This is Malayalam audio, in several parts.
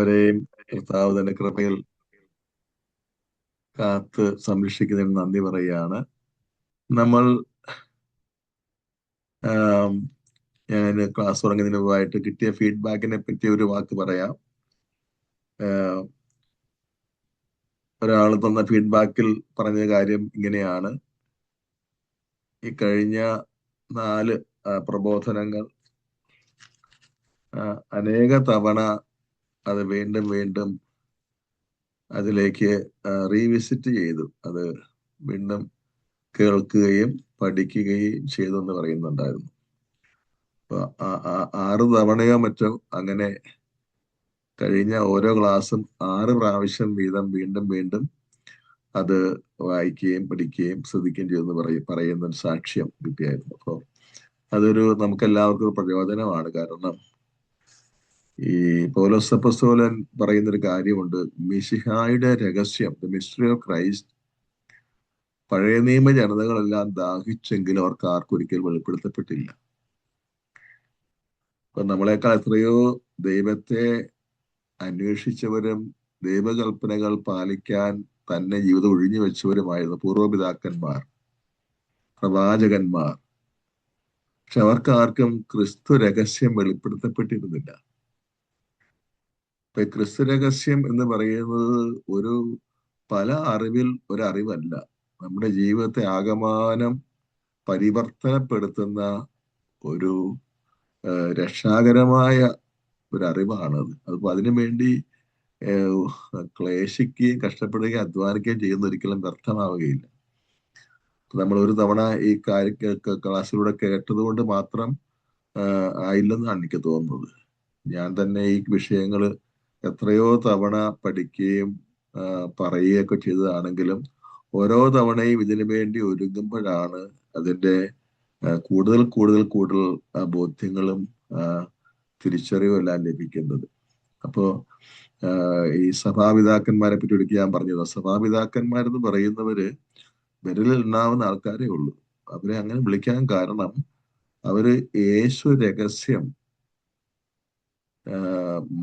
എല്ലാവരെയും കർത്താവ് തന്റെ കൃപയിൽ കാത്ത് സംരക്ഷിക്കുന്നതിന് നന്ദി പറയുകയാണ്. നമ്മൾ ഞാൻ ക്ലാസ് തുടങ്ങുന്നതിന് മുമ്പായിട്ട് കിട്ടിയ ഫീഡ്ബാക്കിനെ പറ്റി ഒരു വാക്ക് പറയാം. ഒരാൾ തന്ന ഫീഡ്ബാക്കിൽ പറഞ്ഞ കാര്യം ഇങ്ങനെയാണ്: ഈ കഴിഞ്ഞ 4 പ്രബോധനങ്ങൾ അനേക തവണ അത് വീണ്ടും വീണ്ടും അതിലേക്ക് റീവിസിറ്റ് ചെയ്തു, അത് വീണ്ടും കേൾക്കുകയും പഠിക്കുകയും ചെയ്തു എന്ന് പറയുന്നുണ്ടായിരുന്നു. അപ്പൊ 6 തവണയോ മറ്റോ അങ്ങനെ കഴിഞ്ഞ ഓരോ ക്ലാസ്സും 6 പ്രാവശ്യം വീതം വീണ്ടും വീണ്ടും അത് വായിക്കുകയും പഠിക്കുകയും ശ്രദ്ധിക്കുകയും ചെയ്തെന്ന് പറയുന്ന ഒരു സാക്ഷ്യം കിട്ടിയായിരുന്നു. അപ്പോൾ അതൊരു നമുക്കെല്ലാവർക്കും പ്രചോദനമാണ്. കാരണം ഈ പൗലോസ് അപ്പോസ്തലൻ പറയുന്നൊരു കാര്യമുണ്ട്: മിശിഹായുടെ രഹസ്യം, ദ മിസ്റ്ററി ഓഫ് ക്രൈസ്റ്റ്, പഴയ നിയമ ജനതകളെല്ലാം ദാഹിച്ചെങ്കിലും അവർക്ക് ആർക്കും ഒരിക്കലും വെളിപ്പെടുത്തപ്പെട്ടില്ല. അപ്പൊ നമ്മളെക്കാൾ എത്രയോ ദൈവത്തെ അന്വേഷിച്ചവരും ദൈവകൽപ്പനകൾ പാലിക്കാൻ തന്നെ ജീവിതം ഒഴിഞ്ഞു വെച്ചവരുമായിരുന്നു പൂർവ്വപിതാക്കന്മാർ, പ്രവാചകന്മാർ. പക്ഷെ അവർക്ക് ആർക്കും ക്രിസ്തു രഹസ്യം വെളിപ്പെടുത്തപ്പെട്ടിരുന്നില്ല. ഇപ്പൊ ക്രിസ്തു രഹസ്യം എന്ന് പറയുന്നത് ഒരു പല അറിവിൽ ഒരറിവല്ല, നമ്മുടെ ജീവിതത്തെ ആകമാനം പരിവർത്തനപ്പെടുത്തുന്ന ഒരു രക്ഷാകരമായ ഒരു അറിവാണത്. അതിപ്പോ അതിനു വേണ്ടി ക്ലേശിക്കുകയും കഷ്ടപ്പെടുകയും അധ്വാനിക്കുകയും ചെയ്യുന്ന ഒരിക്കലും വ്യർത്ഥമാവുകയില്ല. നമ്മൾ ഒരു തവണ ഈ ക്ലാസ്സിലൂടെ കേട്ടത് കൊണ്ട് മാത്രം ആയില്ലെന്നാണ് എനിക്ക് തോന്നുന്നത്. ഞാൻ തന്നെ ഈ വിഷയങ്ങൾ എത്രയോ തവണ പഠിക്കുകയും പറയുകയൊക്കെ ചെയ്തതാണെങ്കിലും ഓരോ തവണയും ഇതിനു വേണ്ടി ഒരുങ്ങുമ്പോഴാണ് അതിൻ്റെ കൂടുതൽ കൂടുതൽ കൂടുതൽ ബോധ്യങ്ങളും തിരിച്ചറിവും എല്ലാം ലഭിക്കുന്നത്. അപ്പോ ഈ സഭാപിതാക്കന്മാരെ പറ്റി ഒരിക്കൽ ഞാൻ പറഞ്ഞത്, സഭാപിതാക്കന്മാരെന്ന് പറയുന്നവര് വിരലിൽ എണ്ണാവുന്ന ആൾക്കാരേ ഉള്ളൂ. അവരെ അങ്ങനെ വിളിക്കാൻ കാരണം അവര് യേശു രഹസ്യം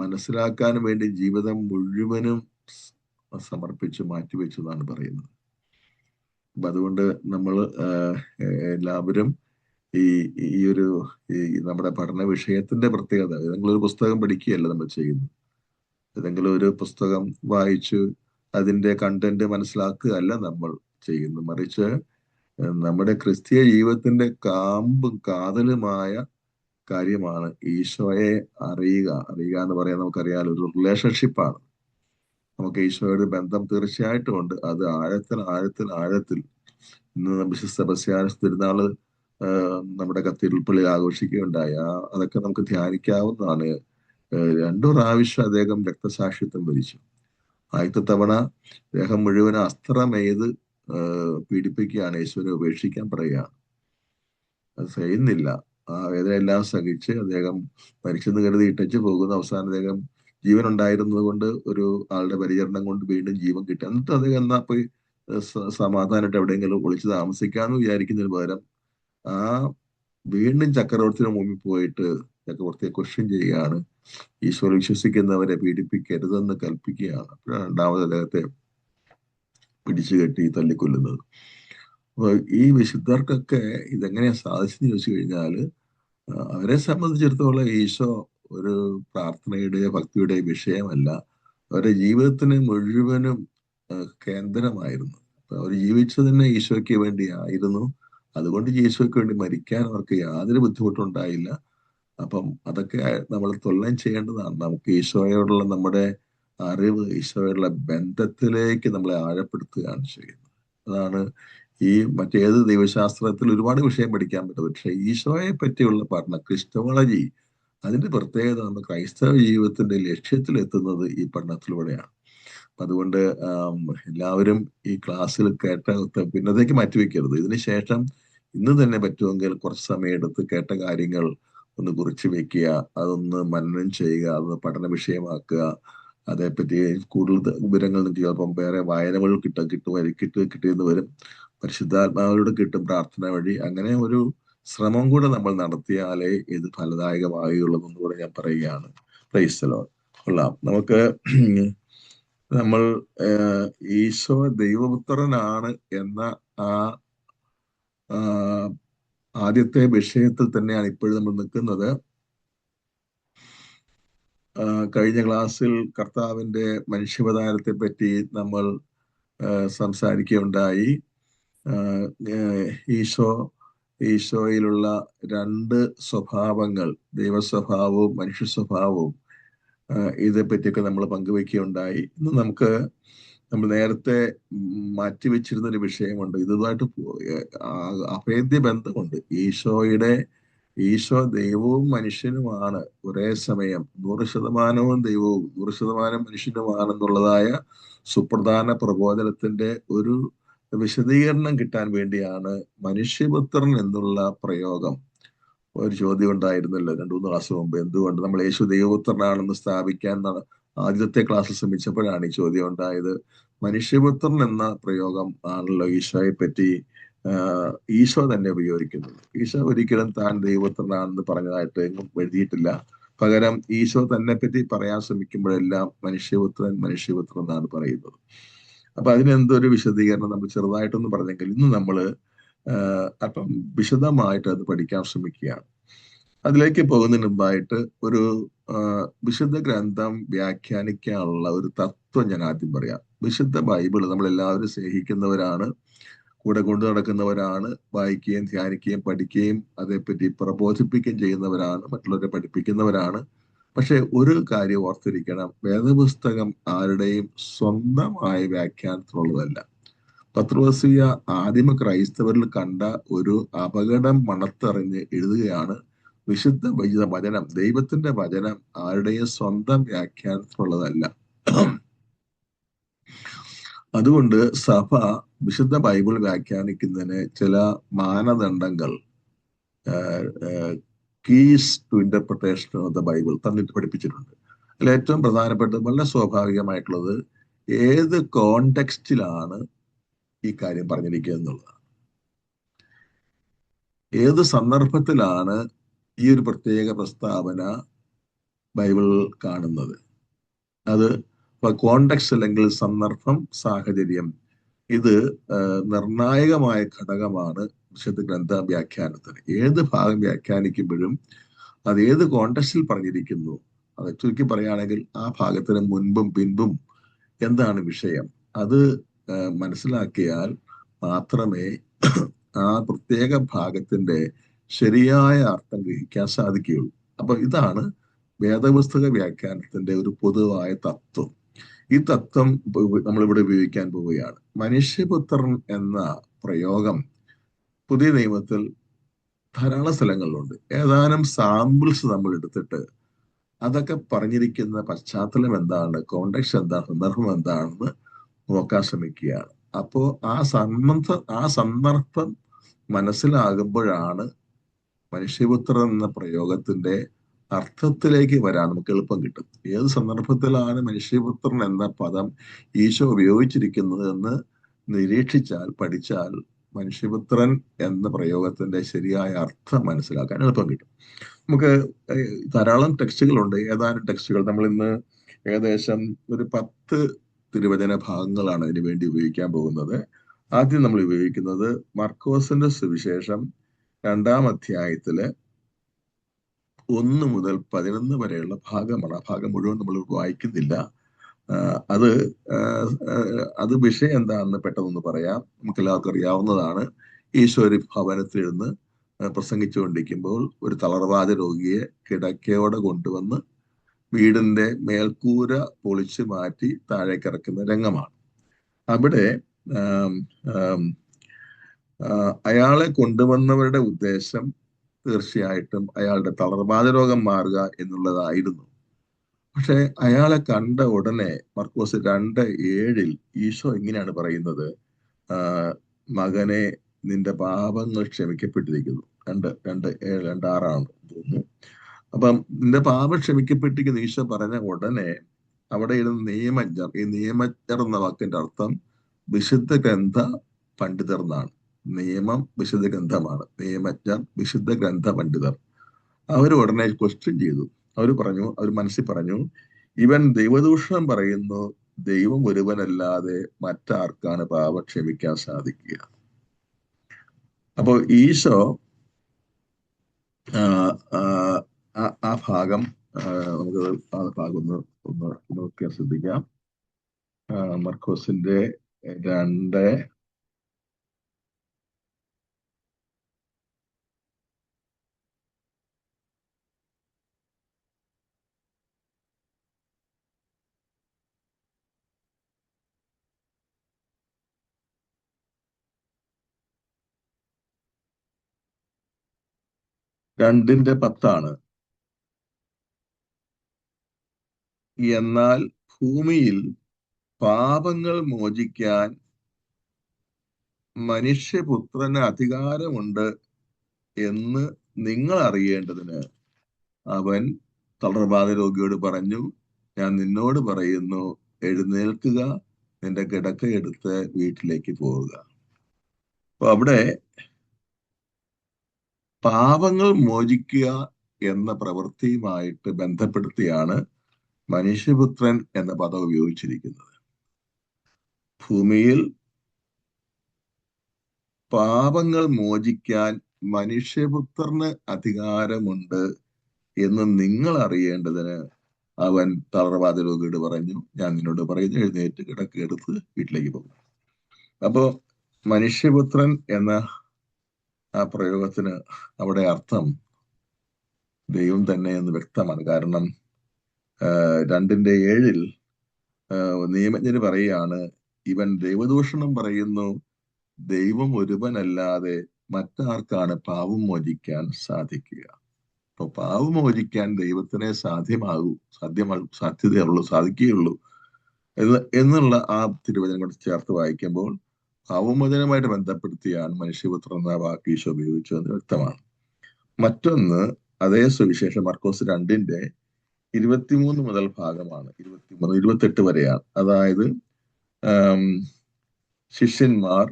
മനസ്സിലാക്കാൻ വേണ്ടി ജീവിതം മുഴുവനും സമർപ്പിച്ച് മാറ്റിവെച്ചു എന്നാണ് പറയുന്നത്. അപ്പൊ അതുകൊണ്ട് നമ്മൾ എല്ലാവരും ഈ ഒരു നമ്മുടെ പഠന വിഷയത്തിന്റെ പ്രത്യേകത, ഏതെങ്കിലും ഒരു പുസ്തകം പഠിക്കുകയല്ല നമ്മൾ ചെയ്യുന്നത്, ഏതെങ്കിലും ഒരു പുസ്തകം വായിച്ച് അതിന്റെ കണ്ടന്റ് മനസ്സിലാക്കുകയല്ല നമ്മൾ ചെയ്യുന്നത്. മറിച്ച് നമ്മുടെ ക്രിസ്തീയ ജീവിതത്തിന്റെ കാമ്പും കാതലുമായ കാര്യമാണ് ഈശോയെ അറിയുക. എന്ന് പറയാൻ നമുക്കറിയാലോ, ഒരു റിലേഷൻഷിപ്പാണ്. നമുക്ക് ഈശോയുടെ ബന്ധം തീർച്ചയായിട്ടും ഉണ്ട്. അത് ആഴത്തിൽ ഇന്ന് വിശുദ്ധ സെബസ്ത്യാനോസ് തിരുനാള് നമ്മുടെ കത്തീഡ്രൽ പള്ളിയിൽ ആഘോഷിക്കുകയുണ്ടായി. അതൊക്കെ നമുക്ക് ധ്യാനിക്കാവുന്നതാണ്. 2 പ്രാവശ്യം അദ്ദേഹം രക്തസാക്ഷിത്വം വരിച്ചു. ആദ്യത്തെ തവണ അദ്ദേഹം മുഴുവൻ അസ്ത്രമെയ്ത് പീഡിപ്പിക്കുകയാണ്, യേശുവിനെ ഉപേക്ഷിക്കാൻ പറയുകയാണ്. അത് ചെയ്യുന്നില്ല. ആ വേദനയെല്ലാം സഹിച്ച് അദ്ദേഹം മരിച്ചെന്ന് കരുതി ഇട്ടച്ച് പോകുന്ന അവസാനം അദ്ദേഹം ജീവൻ ഉണ്ടായിരുന്നത് കൊണ്ട് ഒരു ആളുടെ പരിചരണം കൊണ്ട് വീണ്ടും ജീവൻ കിട്ടി. എന്നിട്ട് അദ്ദേഹം എന്നാ പോയി സമാധാനമായിട്ട് എവിടെയെങ്കിലും ഒളിച്ച് താമസിക്കാന്ന് വിചാരിക്കുന്നതിന് പകരം വീണ്ടും ചക്രവർത്തിയുടെ മുമ്പിൽ പോയിട്ട് ചക്രവർത്തിയെ ക്വസ്റ്റ്യൻ ചെയ്യുകയാണ്, ഈശോയിൽ വിശ്വസിക്കുന്നവരെ പീഡിപ്പിക്കരുതെന്ന് കൽപ്പിക്കുകയാണ്. അപ്പോഴാണ് 2ാമത് അദ്ദേഹത്തെ പിടിച്ചു കെട്ടി തല്ലിക്കൊല്ലുന്നത്. ഈ വിശുദ്ധർക്കൊക്കെ ഇതെങ്ങനെയാ സാധിച്ചെന്ന് ചോദിച്ചു കഴിഞ്ഞാല്, അവരെ സംബന്ധിച്ചിടത്തോളം ഈശോ ഒരു പ്രാർത്ഥനയുടെയോ ഭക്തിയുടെയോ വിഷയമല്ല, അവരുടെ ജീവിതത്തിന് മുഴുവനും കേന്ദ്രമായിരുന്നു. അവർ ജീവിച്ചതന്നെ ഈശോയ്ക്ക് വേണ്ടി ആയിരുന്നു. അതുകൊണ്ട് ഈശോയ്ക്ക് വേണ്ടി മരിക്കാൻ അവർക്ക് യാതൊരു ബുദ്ധിമുട്ടുണ്ടായില്ല. അപ്പം അതൊക്കെ നമ്മൾ തുലനം ചെയ്യേണ്ടതാണ്. നമുക്ക് ഈശോയോടുള്ള നമ്മുടെ അറിവ്, ഈശോയോടുള്ള ബന്ധത്തിലേക്ക് നമ്മളെ ആഴപ്പെടുത്തുകയാണ് ചെയ്യുന്നത്. അതാണ് ഈ മറ്റേത് ദൈവശാസ്ത്രത്തിൽ ഒരുപാട് വിഷയം പഠിക്കാൻ പറ്റും. പക്ഷെ ഈശോയെ പറ്റിയുള്ള പഠനം, ക്രിസ്റ്റോളജി, അതിന്റെ പ്രത്യേകത നമ്മൾ ക്രൈസ്തവ ജീവിതത്തിന്റെ ലക്ഷ്യത്തിലെത്തുന്നത് ഈ പഠനത്തിലൂടെയാണ്. അതുകൊണ്ട് എല്ലാവരും ഈ ക്ലാസ്സിൽ കേട്ട പിന്നത്തേക്ക് മാറ്റിവെക്കരുത്. ഇതിനുശേഷം ഇന്ന് തന്നെ പറ്റുമെങ്കിൽ കുറച്ച് സമയം എടുത്ത് കേട്ട കാര്യങ്ങൾ ഒന്ന് കുറിച്ച് വെക്കുക, അതൊന്ന് മനനം ചെയ്യുക, അതൊന്ന് പഠന വിഷയമാക്കുക. അതേപ്പറ്റി കൂടുതൽ വിവരങ്ങൾ നിങ്ങൾക്ക് ചിലപ്പം വേറെ വായനകൾ കിട്ടിയെന്ന് വരും, പരിശുദ്ധാത്മാവിലൂടെ കിട്ടും പ്രാർത്ഥന വഴി. അങ്ങനെ ഒരു ശ്രമം കൂടെ നമ്മൾ നടത്തിയാലേ ഇത് ഫലദായകമാകുള്ളൂ എന്ന് കൂടെ ഞാൻ പറയുകയാണ്. Praise the Lord. കൊള്ളാം. നമുക്ക് നമ്മൾ ഈശോ ദൈവപുത്രനാണ് എന്ന ആ ആദ്യത്തെ വിഷയത്തിൽ തന്നെയാണ് ഇപ്പോഴും നമ്മൾ നിൽക്കുന്നത്. കഴിഞ്ഞ ക്ലാസ്സിൽ കർത്താവിന്റെ മനുഷ്യാവതാരത്തെ പറ്റി നമ്മൾ സംസാരിക്കുകയുണ്ടായി. ഈശോയിലുള്ള രണ്ട് സ്വഭാവങ്ങൾ, ദൈവസ്വഭാവവും മനുഷ്യ സ്വഭാവവും, ഇതേപ്പറ്റിയൊക്കെ നമ്മൾ പങ്കുവെക്കുകയുണ്ടായി. ഇന്ന് നമ്മൾ നേരത്തെ മാറ്റിവെച്ചിരുന്ന ഒരു വിഷയമുണ്ട്. ഇതുമായിട്ട് അഭേദ്യ ബന്ധമുണ്ട്. ഈശോ ദൈവവും മനുഷ്യനുമാണ് ഒരേ സമയം. 100% ദൈവവും 100% മനുഷ്യനുമാണെന്നുള്ളതായ സുപ്രധാന പ്രബോധനത്തിന്റെ ഒരു വിശദീകരണം കിട്ടാൻ വേണ്ടിയാണ് മനുഷ്യപുത്രൻ എന്നുള്ള പ്രയോഗം. ഒരു ചോദ്യം ഉണ്ടായിരുന്നല്ലോ 2-3 ക്ലാസ് മുമ്പ്, എന്തുകൊണ്ട് നമ്മൾ യേശു ദൈവപുത്രനാണെന്ന് സ്ഥാപിക്കാൻ ആദ്യത്തെ ക്ലാസ്സിൽ ശ്രമിച്ചപ്പോഴാണ് ഈ ചോദ്യം ഉണ്ടായത്. മനുഷ്യപുത്രൻ എന്ന പ്രയോഗം ആണല്ലോ ഈശോയെ പറ്റി ഈശോ തന്നെ ഉപയോഗിക്കുന്നത്. ഈശോ ഒരിക്കലും താൻ ദൈവപുത്രനാണെന്ന് പറഞ്ഞതായിട്ട് എങ്ങും എഴുതിയിട്ടില്ല. പകരം ഈശോ തന്നെ പറ്റി പറയാൻ ശ്രമിക്കുമ്പോഴെല്ലാം മനുഷ്യപുത്രൻ എന്നാണ് പറയുന്നത്. അപ്പൊ അതിനെന്തൊരു വിശദീകരണം നമ്മൾ ചെറുതായിട്ടൊന്ന് പറഞ്ഞെങ്കിൽ ഇന്ന് നമ്മൾ അപ്പം വിശദമായിട്ട് അത് പഠിക്കാൻ ശ്രമിക്കുകയാണ്. അതിലേക്ക് പോകുന്നതിന് മുമ്പായിട്ട് ഒരു വിശുദ്ധ ഗ്രന്ഥം വ്യാഖ്യാനിക്കാനുള്ള ഒരു തത്വം ഞാൻ ആദ്യം പറയാം. വിശുദ്ധ ബൈബിള് നമ്മളെല്ലാവരും സ്നേഹിക്കുന്നവരാണ്, കൂടെ കൊണ്ടു നടക്കുന്നവരാണ്, വായിക്കുകയും ധ്യാനിക്കുകയും പഠിക്കുകയും അതേപ്പറ്റി പ്രബോധിപ്പിക്കുകയും ചെയ്യുന്നവരാണ്, മറ്റുള്ളവരെ പഠിപ്പിക്കുന്നവരാണ്. പക്ഷെ ഒരു കാര്യം ഓർത്തിരിക്കണം, വേദപുസ്തകം ആരുടെയും സ്വന്തമായ വ്യാഖ്യാനത്തിനുള്ളതല്ല. പത്രോസിയ ആദിമ ക്രൈസ്തവരിൽ കണ്ട ഒരു അപകടം മണത്തറിഞ്ഞ് എഴുതുകയാണ്. വിശുദ്ധ വചനം, ദൈവത്തിന്റെ വചനം ആരുടെയും സ്വന്തം വ്യാഖ്യാനത്തിനുള്ളതല്ല. അതുകൊണ്ട് സഭ വിശുദ്ധ ബൈബിൾ വ്യാഖ്യാനിക്കുന്നതിന് ചില മാനദണ്ഡങ്ങൾ, keys to interpretation of the Bible തന്നിട്ട് പഠിപ്പിച്ചിട്ടുണ്ട്. അതിൽ ഏറ്റവും പ്രധാനപ്പെട്ട വളരെ സ്വാഭാവികമായിട്ടുള്ളത് ഏത് കോണ്ടെക്സ്റ്റിലാണ് ഈ കാര്യം പറഞ്ഞിരിക്കുക എന്നുള്ളതാണ്. ഏത് സന്ദർഭത്തിലാണ് ഈ ഒരു പ്രത്യേക പ്രസ്താവന ബൈബിൾ കാണുന്നത്, അത് കോണ്ടെക്സ്റ്റ് അല്ലെങ്കിൽ സന്ദർഭം, സാഹചര്യം, ഇത് നിർണായകമായ ഘടകമാണ് വിശുദ്ധ ഗ്രന്ഥ വ്യാഖ്യാനത്തിന്. ഏത് ഭാഗം വ്യാഖ്യാനിക്കുമ്പോഴും അത് ഏത് കോണ്ടെക്സ്റ്റിൽ പറഞ്ഞിരിക്കുന്നു, അത് ചുരുക്കി പറയുകയാണെങ്കിൽ ആ ഭാഗത്തിന് മുൻപും പിൻപും എന്താണ് വിഷയം, അത് മനസ്സിലാക്കിയാൽ മാത്രമേ ആ പ്രത്യേക ഭാഗത്തിന്റെ ശരിയായ അർത്ഥം ഗ്രഹിക്കാൻ സാധിക്കുകയുള്ളൂ. അപ്പൊ ഇതാണ് വേദപുസ്തക വ്യാഖ്യാനത്തിന്റെ ഒരു പൊതുവായ തത്വം. ഈ തത്വം നമ്മളിവിടെ ഉപയോഗിക്കാൻ പോവുകയാണ്. മനുഷ്യപുത്രൻ എന്ന പ്രയോഗം പുതിയ നിയമത്തിൽ ധാരാളം സ്ഥലങ്ങളിലുണ്ട്. ഏതാനും സാമ്പിൾസ് നമ്മൾ എടുത്തിട്ട് അതൊക്കെ പറഞ്ഞിരിക്കുന്ന പശ്ചാത്തലം എന്താണ്, കോണ്ടെക്സ്റ്റ് എന്താണ്, സന്ദർഭം എന്താണെന്ന് നോക്കാൻ ശ്രമിക്കുകയാണ്. അപ്പോ ആ സന്ദർഭം മനസ്സിലാകുമ്പോഴാണ് മനുഷ്യപുത്രൻ എന്ന പ്രയോഗത്തിന്റെ അർത്ഥത്തിലേക്ക് വരാൻ നമുക്ക് എളുപ്പം കിട്ടും. ഏത് സന്ദർഭത്തിലാണ് മനുഷ്യപുത്രൻ എന്ന പദം ഈശോ ഉപയോഗിച്ചിരിക്കുന്നത് എന്ന് നിരീക്ഷിച്ചാൽ, പഠിച്ചാൽ മനുഷ്യപുത്രൻ എന്ന പ്രയോഗത്തിന്റെ ശരിയായ അർത്ഥം മനസ്സിലാക്കാൻ എളുപ്പം കിട്ടും. നമുക്ക് ധാരാളം ടെക്സ്റ്റുകളുണ്ട്. ഏതാനും ടെക്സ്റ്റുകൾ നമ്മൾ ഇന്ന് ഏകദേശം ഒരു 10 തിരുവചന ഭാഗങ്ങളാണ് അതിനു വേണ്ടി ഉപയോഗിക്കാൻ പോകുന്നത്. ആദ്യം നമ്മൾ ഉപയോഗിക്കുന്നത് മർക്കോസിന്റെ സുവിശേഷം 2-ാം അധ്യായത്തില് 1 മുതൽ 11 വരെയുള്ള ഭാഗമാണ്. ആ ഭാഗം മുഴുവൻ നമ്മൾ വായിക്കുന്നില്ല. അത് വിഷയം എന്താണെന്ന് പെട്ടെന്നൊന്ന് പറയാം. നമുക്ക് എല്ലാവർക്കും അറിയാവുന്നതാണ്. ഈശോ ഒരു ഭവനത്തിൽ ഇരുന്ന് പ്രസംഗിച്ചുകൊണ്ടിരിക്കുമ്പോൾ ഒരു തളർവാദ രോഗിയെ കിടക്കയോടെ കൊണ്ടുവന്ന് വീടിന്റെ മേൽക്കൂര പൊളിച്ചു മാറ്റി താഴേക്ക് ഇറക്കുന്ന രംഗമാണ്. അവിടെ അയാളെ കൊണ്ടുവന്നവരുടെ ഉദ്ദേശം തീർച്ചയായിട്ടും അയാളുടെ തളർവാദ രോഗം മാറുക എന്നുള്ളതായിരുന്നു. പക്ഷെ അയാളെ കണ്ട ഉടനെ മർക്കോസ് 2:7 ഈശോ ഇങ്ങനെയാണ് പറയുന്നത്, മകനെ നിന്റെ പാപങ്ങൾ ക്ഷമിക്കപ്പെട്ടിരിക്കുന്നു. 2:6 തോന്നുന്നു. അപ്പം നിന്റെ പാപം ക്ഷമിക്കപ്പെട്ടിരിക്കുന്ന ഈശോ പറഞ്ഞ ഉടനെ അവിടെ ഇരുന്ന് നിയമജ്ഞർ, ഈ നിയമജ്ഞർ എന്ന വാക്കിന്റെ അർത്ഥം വിശുദ്ധ ഗ്രന്ഥ പണ്ഡിതർ എന്നാണ്. നിയമം വിശുദ്ധ ഗ്രന്ഥമാണ്. നിയമജ്ഞർ വിശുദ്ധ ഗ്രന്ഥ പണ്ഡിതർ. അവർ ഉടനെ ക്വസ്റ്റ്യൻ ചെയ്തു. അവർ മനസ്സിൽ പറഞ്ഞു, ഇവൻ ദൈവദൂഷണം പറയുന്നു, ദൈവം ഒരുവനല്ലാതെ മറ്റാർക്കാണ് പാപം ക്ഷമിക്കാൻ സാധിക്കുക. അപ്പോ ഈശോ ആ, ആ, ആ ഭാഗം നമുക്ക് ആ ഭാഗം ഒന്ന് നോക്കിയാൽ ശ്രദ്ധിക്കാം. മർക്കോസിന്റെ 2 2:10. എന്നാൽ ഭൂമിയിൽ പാപങ്ങൾ മോചിക്കാൻ മനുഷ്യപുത്രന് അധികാരമുണ്ട് എന്ന് നിങ്ങൾ അറിയേണ്ടതിന് അവൻ തളർവാദ രോഗിയോട് പറഞ്ഞു, ഞാൻ നിന്നോട് പറയുന്നു, എഴുന്നേൽക്കുക, നിന്റെ കിടക്കയെടുത്ത് വീട്ടിലേക്ക് പോവുക. അപ്പൊ അവിടെ പാപങ്ങൾ മോചിക്കുക എന്ന പ്രവൃത്തിയുമായിട്ട് ബന്ധപ്പെടുത്തിയാണ് മനുഷ്യപുത്രൻ എന്ന പദം ഉപയോഗിച്ചിരിക്കുന്നത്. ഭൂമിയിൽ പാപങ്ങൾ മോചിക്കാൻ മനുഷ്യപുത്രന് അധികാരമുണ്ട് എന്ന് നിങ്ങൾ അറിയേണ്ടതിന് അവൻ തളർവാദ രോഗിയോട് പറഞ്ഞു, ഞാൻ നിന്നോട് പറയുന്നു, എഴുന്നേറ്റ് കിടക്കയെടുത്ത് വീട്ടിലേക്ക് പോകും. അപ്പോ മനുഷ്യപുത്രൻ എന്ന ആ പ്രയോഗത്തിന് അവിടെ അർത്ഥം ദൈവം തന്നെ എന്ന് വ്യക്തമാണ്. കാരണം 2:7 നിയമജ്ഞര് പറയുകയാണ്, ഇവൻ ദൈവദൂഷണം പറയുന്നു, ദൈവം ഒരുവനല്ലാതെ മറ്റാർക്കാണ് പാപം മോചിക്കാൻ സാധിക്കുക. അപ്പൊ പാപം മോചിക്കാൻ ദൈവത്തിനെ സാധിക്കുകയുള്ളൂ എന്നുള്ള ആ തിരുവചനം കൊണ്ട് ചേർത്ത് വായിക്കുമ്പോൾ പാപമോചനമായിട്ട് ബന്ധപ്പെടുത്തിയാണ് മനുഷ്യപുത്രൻ എന്ന വാക്ക് ഈശോ ഉപയോഗിച്ചതെന്ന് വ്യക്തമാണ്. മറ്റൊന്ന്, അതേ സുവിശേഷം മർക്കോസ് 2:23 മുതൽ ഭാഗമാണ്. 28 വരെയാണ്. അതായത് ശിഷ്യന്മാർ